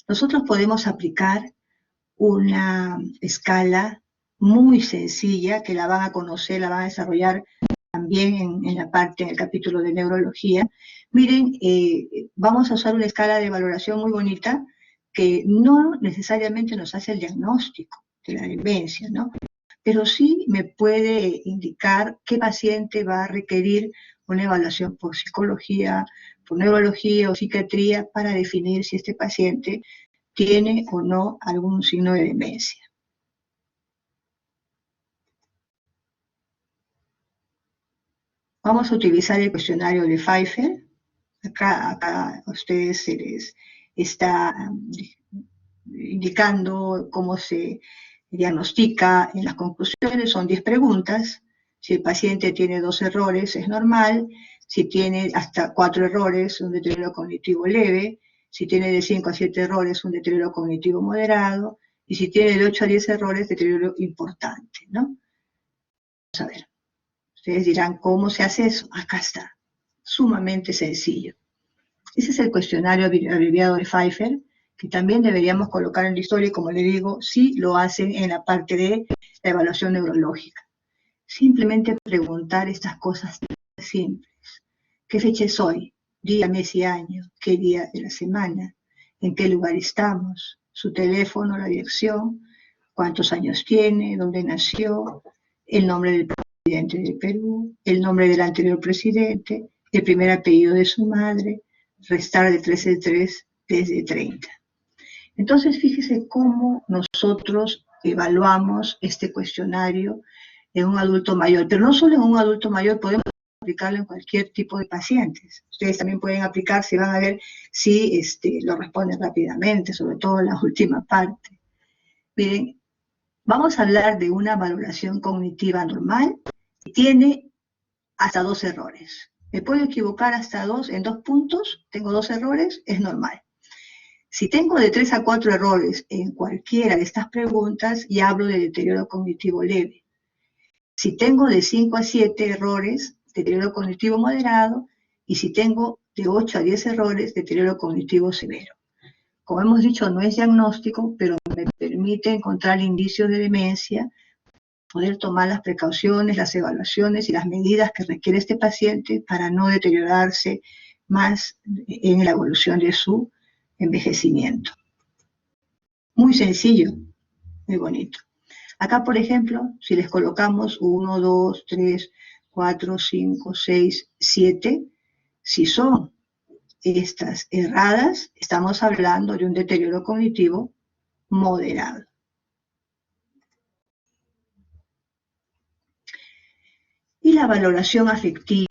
nosotros podemos aplicar una escala muy sencilla que la van a conocer, la van a desarrollar también en el capítulo de neurología. Miren, vamos a usar una escala de valoración muy bonita que no necesariamente nos hace el diagnóstico de la demencia, ¿no? Pero sí me puede indicar qué paciente va a requerir una evaluación por psicología, por neurología o psiquiatría para definir si este paciente tiene o no algún signo de demencia. Vamos a utilizar el cuestionario de Pfeiffer. Acá a ustedes se les está indicando cómo se diagnostica en las conclusiones. Son 10 preguntas. Si el paciente tiene 2 errores, es normal. Si tiene hasta 4 errores, un deterioro cognitivo leve. Si tiene de 5 a 7 errores, un deterioro cognitivo moderado. Y si tiene de 8 a 10 errores, deterioro importante, ¿no? Vamos a ver. Ustedes dirán, ¿cómo se hace eso? Acá está. Sumamente sencillo. Ese es el cuestionario abreviado de Pfeiffer, que también deberíamos colocar en la historia, y como le digo, sí lo hacen en la parte de la evaluación neurológica. Simplemente preguntar estas cosas simples. ¿Qué fecha es hoy? Día, mes y año. ¿Qué día de la semana? ¿En qué lugar estamos? Su teléfono, la dirección, cuántos años tiene, dónde nació, el nombre del presidente de Perú, el nombre del anterior presidente, el primer apellido de su madre, restar de 13 de 3 desde 30. Entonces, fíjese cómo nosotros evaluamos este cuestionario en un adulto mayor, pero no solo en un adulto mayor, podemos aplicarlo en cualquier tipo de pacientes. Ustedes también pueden aplicar, si van a ver si lo responden rápidamente, sobre todo en la última parte. Miren, vamos a hablar de una valoración cognitiva normal que tiene hasta 2 errores. Me puedo equivocar hasta en 2 puntos, tengo 2 errores, es normal. Si tengo de 3 a 4 errores en cualquiera de estas preguntas, ya hablo de deterioro cognitivo leve. Si tengo de 5 a 7 errores, deterioro cognitivo moderado, y si tengo de 8 a 10 errores, deterioro cognitivo severo. Como hemos dicho, no es diagnóstico, pero me permite encontrar indicios de demencia poder tomar las precauciones, las evaluaciones y las medidas que requiere este paciente para no deteriorarse más en la evolución de su envejecimiento. Muy sencillo, muy bonito. Acá, por ejemplo, si les colocamos 1, 2, 3, 4, 5, 6, 7, si son estas erradas, estamos hablando de un deterioro cognitivo moderado. Y la valoración afectiva.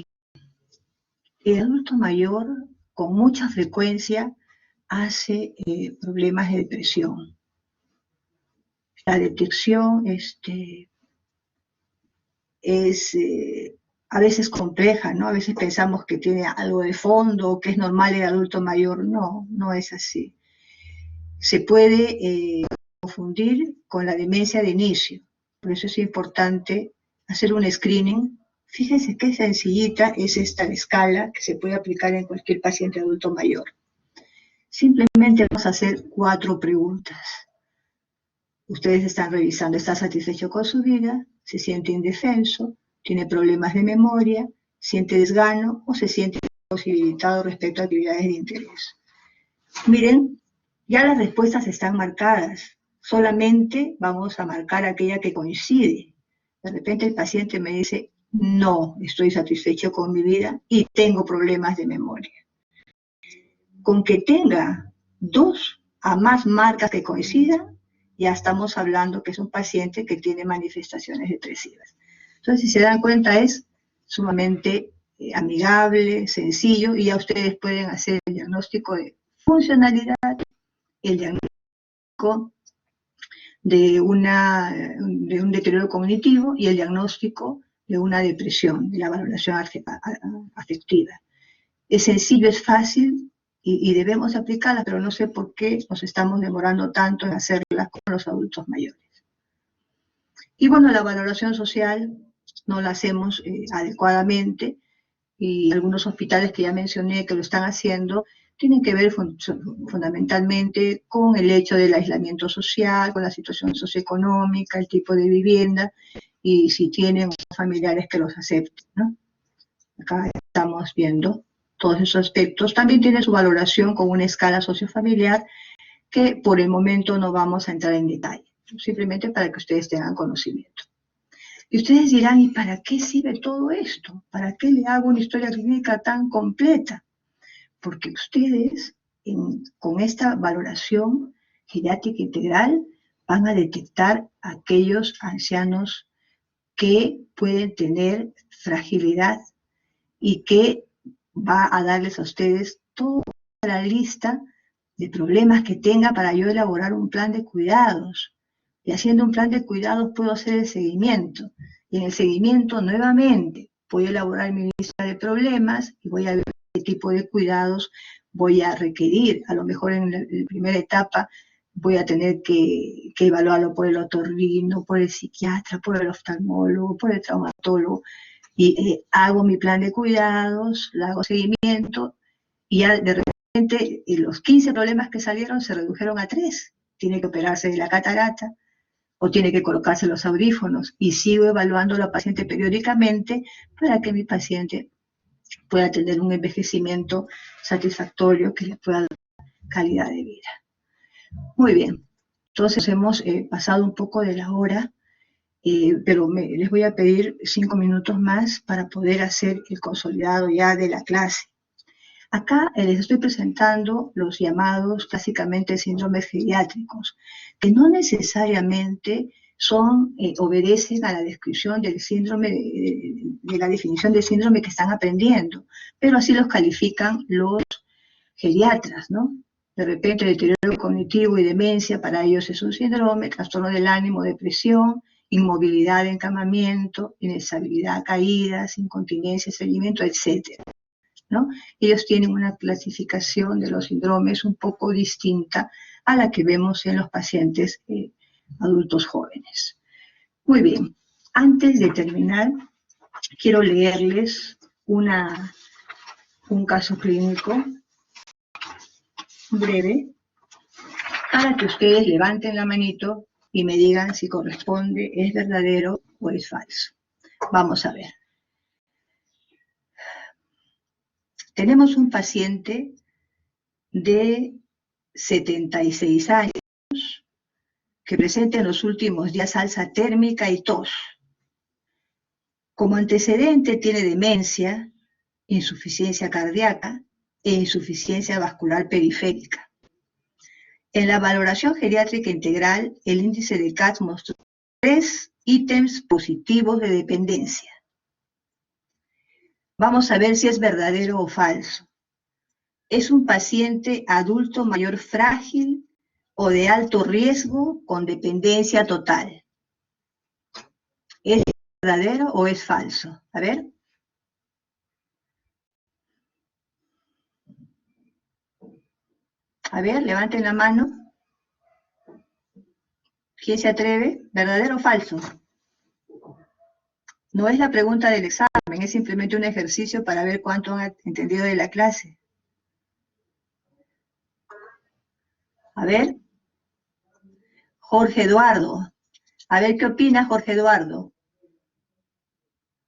El adulto mayor con mucha frecuencia hace problemas de depresión. La detección es a veces compleja, ¿no? A veces pensamos que tiene algo de fondo, que es normal el adulto mayor. No, no es así. Se puede confundir con la demencia de inicio. Por eso es importante hacer un screening. Fíjense qué sencillita es esta escala que se puede aplicar en cualquier paciente adulto mayor. Simplemente vamos a hacer 4 preguntas. Ustedes están revisando, ¿está satisfecho con su vida? ¿Se siente indefenso? ¿Tiene problemas de memoria? ¿Siente desgano o se siente imposibilitado respecto a actividades de interés? Miren, ya las respuestas están marcadas. Solamente vamos a marcar aquella que coincide. De repente el paciente me dice, no, estoy satisfecho con mi vida y tengo problemas de memoria. Con que tenga 2 a más marcas que coincidan, ya estamos hablando que es un paciente que tiene manifestaciones depresivas. Entonces, si se dan cuenta, es sumamente amigable, sencillo, y ya ustedes pueden hacer el diagnóstico de funcionalidad, el diagnóstico de un deterioro cognitivo y el diagnóstico de una depresión, de la valoración afectiva. Es sencillo, es fácil y debemos aplicarla, pero no sé por qué nos estamos demorando tanto en hacerla con los adultos mayores. Y bueno, la valoración social no la hacemos adecuadamente, y algunos hospitales que ya mencioné que lo están haciendo tienen que ver fundamentalmente con el hecho del aislamiento social, con la situación socioeconómica, el tipo de vivienda y si tienen familiares que los acepten, ¿no? Acá estamos viendo todos esos aspectos. También tiene su valoración con una escala sociofamiliar que por el momento no vamos a entrar en detalle, simplemente para que ustedes tengan conocimiento. Y ustedes dirán, ¿y para qué sirve todo esto? ¿Para qué le hago una historia clínica tan completa? Porque ustedes, con esta valoración geriátrica integral, van a detectar aquellos ancianos que pueden tener fragilidad y que va a darles a ustedes toda la lista de problemas que tenga para yo elaborar un plan de cuidados. Y haciendo un plan de cuidados puedo hacer el seguimiento. Y en el seguimiento nuevamente voy a elaborar mi lista de problemas y voy a ver qué tipo de cuidados voy a requerir. A lo mejor en la primera etapa voy a tener que evaluarlo por el otorrino, por el psiquiatra, por el oftalmólogo, por el traumatólogo. Y hago mi plan de cuidados, le hago seguimiento y ya de repente los 15 problemas que salieron se redujeron a 3. Tiene que operarse de la catarata o tiene que colocarse los audífonos y sigo evaluando a la paciente periódicamente para que mi paciente pueda tener un envejecimiento satisfactorio que le pueda dar calidad de vida. Muy bien, entonces hemos pasado un poco de la hora. Pero les voy a pedir 5 minutos más para poder hacer el consolidado ya de la clase. Acá les estoy presentando los llamados clásicamente síndromes geriátricos, que no necesariamente obedecen a la descripción del síndrome, de la definición del síndrome que están aprendiendo, pero así los califican los geriatras, ¿no? De repente, deterioro cognitivo y demencia, para ellos es un síndrome, trastorno del ánimo, depresión, inmovilidad, encamamiento, inestabilidad, caídas, incontinencia, estreñimiento, etc., ¿no? Ellos tienen una clasificación de los síndromes un poco distinta a la que vemos en los pacientes adultos jóvenes. Muy bien, antes de terminar, quiero leerles un caso clínico breve para que ustedes levanten la manito y me digan si corresponde, es verdadero o es falso? Vamos a ver. Tenemos un paciente de 76 años que presenta en los últimos días alza térmica y tos. Como antecedente tiene demencia, insuficiencia cardíaca e insuficiencia vascular periférica. En la valoración geriátrica integral, el índice de CATS mostró 3 ítems positivos de dependencia. Vamos a ver si es verdadero o falso. ¿Es un paciente adulto mayor frágil o de alto riesgo con dependencia total? ¿Es verdadero o es falso? A ver. A ver, levanten la mano. ¿Quién se atreve? ¿Verdadero o falso? No es la pregunta del examen, es simplemente un ejercicio para ver cuánto han entendido de la clase. A ver. Jorge Eduardo. A ver, ¿qué opina Jorge Eduardo?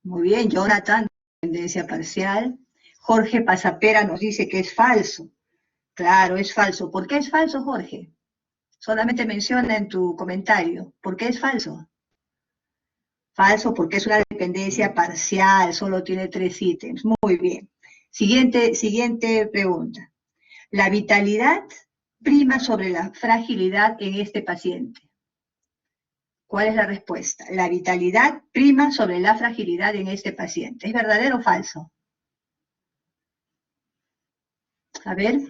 Muy bien, Jonathan, tendencia parcial. Jorge Pasapera nos dice que es falso. Claro, es falso. ¿Por qué es falso, Jorge? Solamente menciona en tu comentario. ¿Por qué es falso? Falso porque es una dependencia parcial, solo tiene 3 ítems. Muy bien. Siguiente pregunta. La vitalidad prima sobre la fragilidad en este paciente. ¿Cuál es la respuesta? La vitalidad prima sobre la fragilidad en este paciente. ¿Es verdadero o falso? A ver.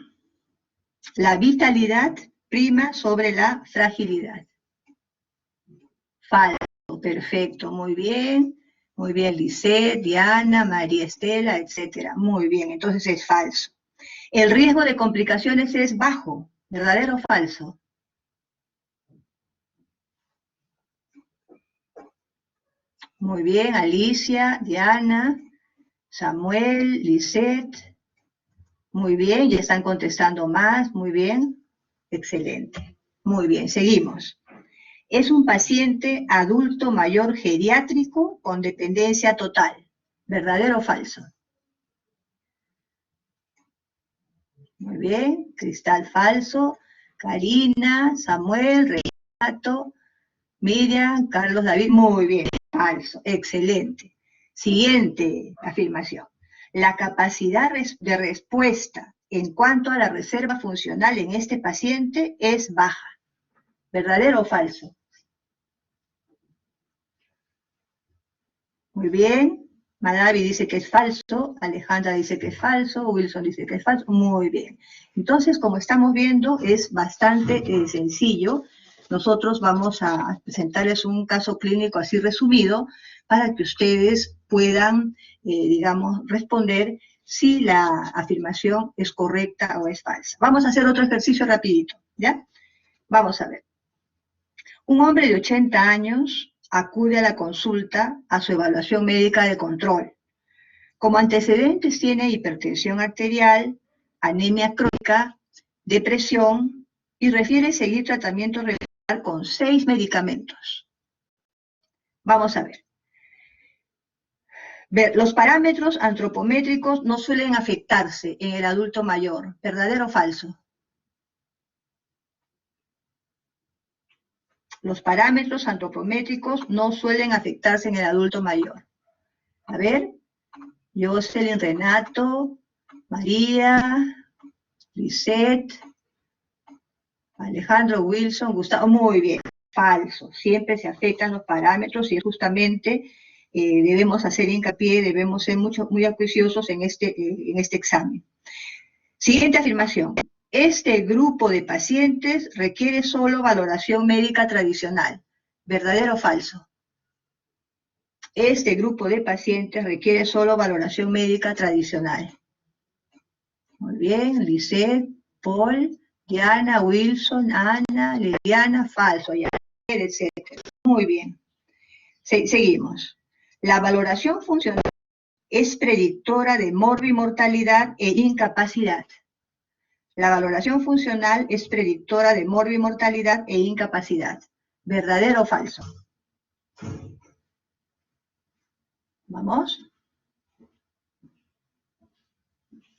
La vitalidad prima sobre la fragilidad. Falso. Perfecto. Muy bien. Muy bien, Lisette, Diana, María Estela, etcétera. Muy bien, entonces es falso. El riesgo de complicaciones es bajo. ¿Verdadero o falso? Muy bien, Alicia, Diana, Samuel, Lisette. Muy bien, ya están contestando más. Muy bien. Excelente. Muy bien, seguimos. Es un paciente adulto mayor geriátrico con dependencia total. ¿Verdadero o falso? Muy bien, Cristal falso. Karina, Samuel, Renato, Miriam, Carlos David, muy bien, falso, excelente. Siguiente afirmación. La capacidad de respuesta en cuanto a la reserva funcional en este paciente es baja. ¿Verdadero o falso? Muy bien. Madavi dice que es falso, Alejandra dice que es falso, Wilson dice que es falso. Muy bien. Entonces, como estamos viendo, es bastante sencillo. Nosotros vamos a presentarles un caso clínico así resumido para que ustedes puedan, digamos, responder si la afirmación es correcta o es falsa. Vamos a hacer otro ejercicio rapidito, ¿ya? Vamos a ver. Un hombre de 80 años acude a la consulta a su evaluación médica de control. Como antecedentes tiene hipertensión arterial, anemia crónica, depresión y refiere seguir tratamiento regular con 6 medicamentos. Vamos a ver. Los parámetros antropométricos no suelen afectarse en el adulto mayor. ¿Verdadero o falso? Los parámetros antropométricos no suelen afectarse en el adulto mayor. A ver, Jocelyn, Renato, María, Lisette, Alejandro, Wilson, Gustavo, muy bien, falso. Siempre se afectan los parámetros y justamente debemos hacer hincapié, debemos ser muy acuiciosos en este examen. Siguiente afirmación. Este grupo de pacientes requiere solo valoración médica tradicional. ¿Verdadero o falso? Este grupo de pacientes requiere solo valoración médica tradicional. Muy bien, Lisette, Paul, Diana, Wilson, Ana, Liliana, falso, etc. Muy bien. Seguimos. La valoración funcional es predictora de morbimortalidad e incapacidad. La valoración funcional es predictora de morbimortalidad e incapacidad. ¿Verdadero o falso? Vamos.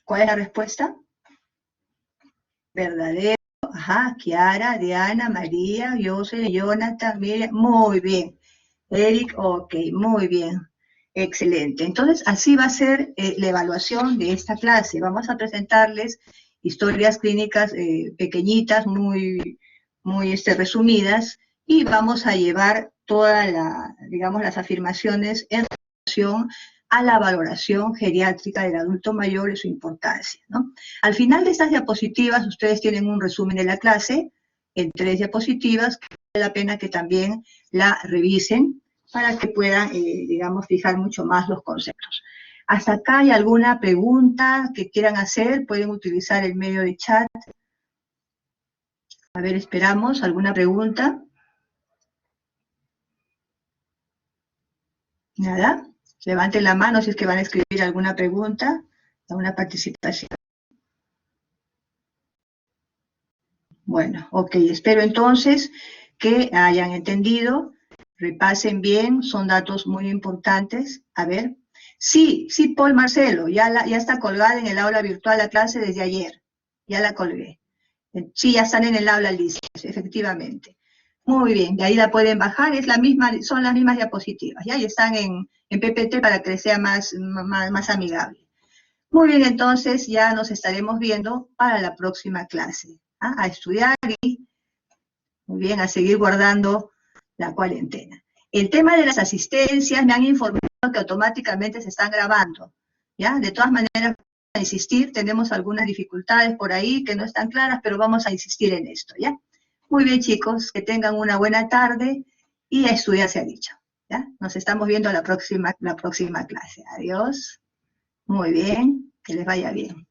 ¿Cuál es la respuesta? Verdadero. Ajá, Kiara, Diana, María, José, Jonathan, Miriam. Muy bien. Eric, ok, muy bien. Excelente. Entonces, así va a ser la evaluación de esta clase. Vamos a presentarles historias clínicas pequeñitas, muy resumidas, y vamos a llevar todas las afirmaciones en relación a la valoración geriátrica del adulto mayor y su importancia, ¿no? Al final de estas diapositivas, ustedes tienen un resumen de la clase en 3 diapositivas, que vale la pena que también la revisen para que puedan, fijar mucho más los conceptos. ¿Hasta acá hay alguna pregunta que quieran hacer? Pueden utilizar el medio de chat. A ver, esperamos. ¿Alguna pregunta? ¿Nada? Levanten la mano si es que van a escribir alguna pregunta, alguna participación. Bueno, ok, espero entonces que hayan entendido, repasen bien, son datos muy importantes. A ver, sí, Paul Marcelo, ya está colgada en el aula virtual la clase desde ayer, ya la colgué. Sí, ya están en el aula listas, efectivamente. Muy bien, de ahí la pueden bajar, son las mismas diapositivas, ¿ya? Y están en PPT para que sea más amigable. Muy bien, entonces ya nos estaremos viendo para la próxima clase. A estudiar y, muy bien, a seguir guardando la cuarentena. El tema de las asistencias, me han informado que automáticamente se están grabando, ¿ya? De todas maneras, a insistir, tenemos algunas dificultades por ahí que no están claras, pero vamos a insistir en esto, ¿ya? Muy bien, chicos, que tengan una buena tarde y a estudiar se ha dicho, ¿ya? Nos estamos viendo la próxima clase. Adiós. Muy bien, que les vaya bien.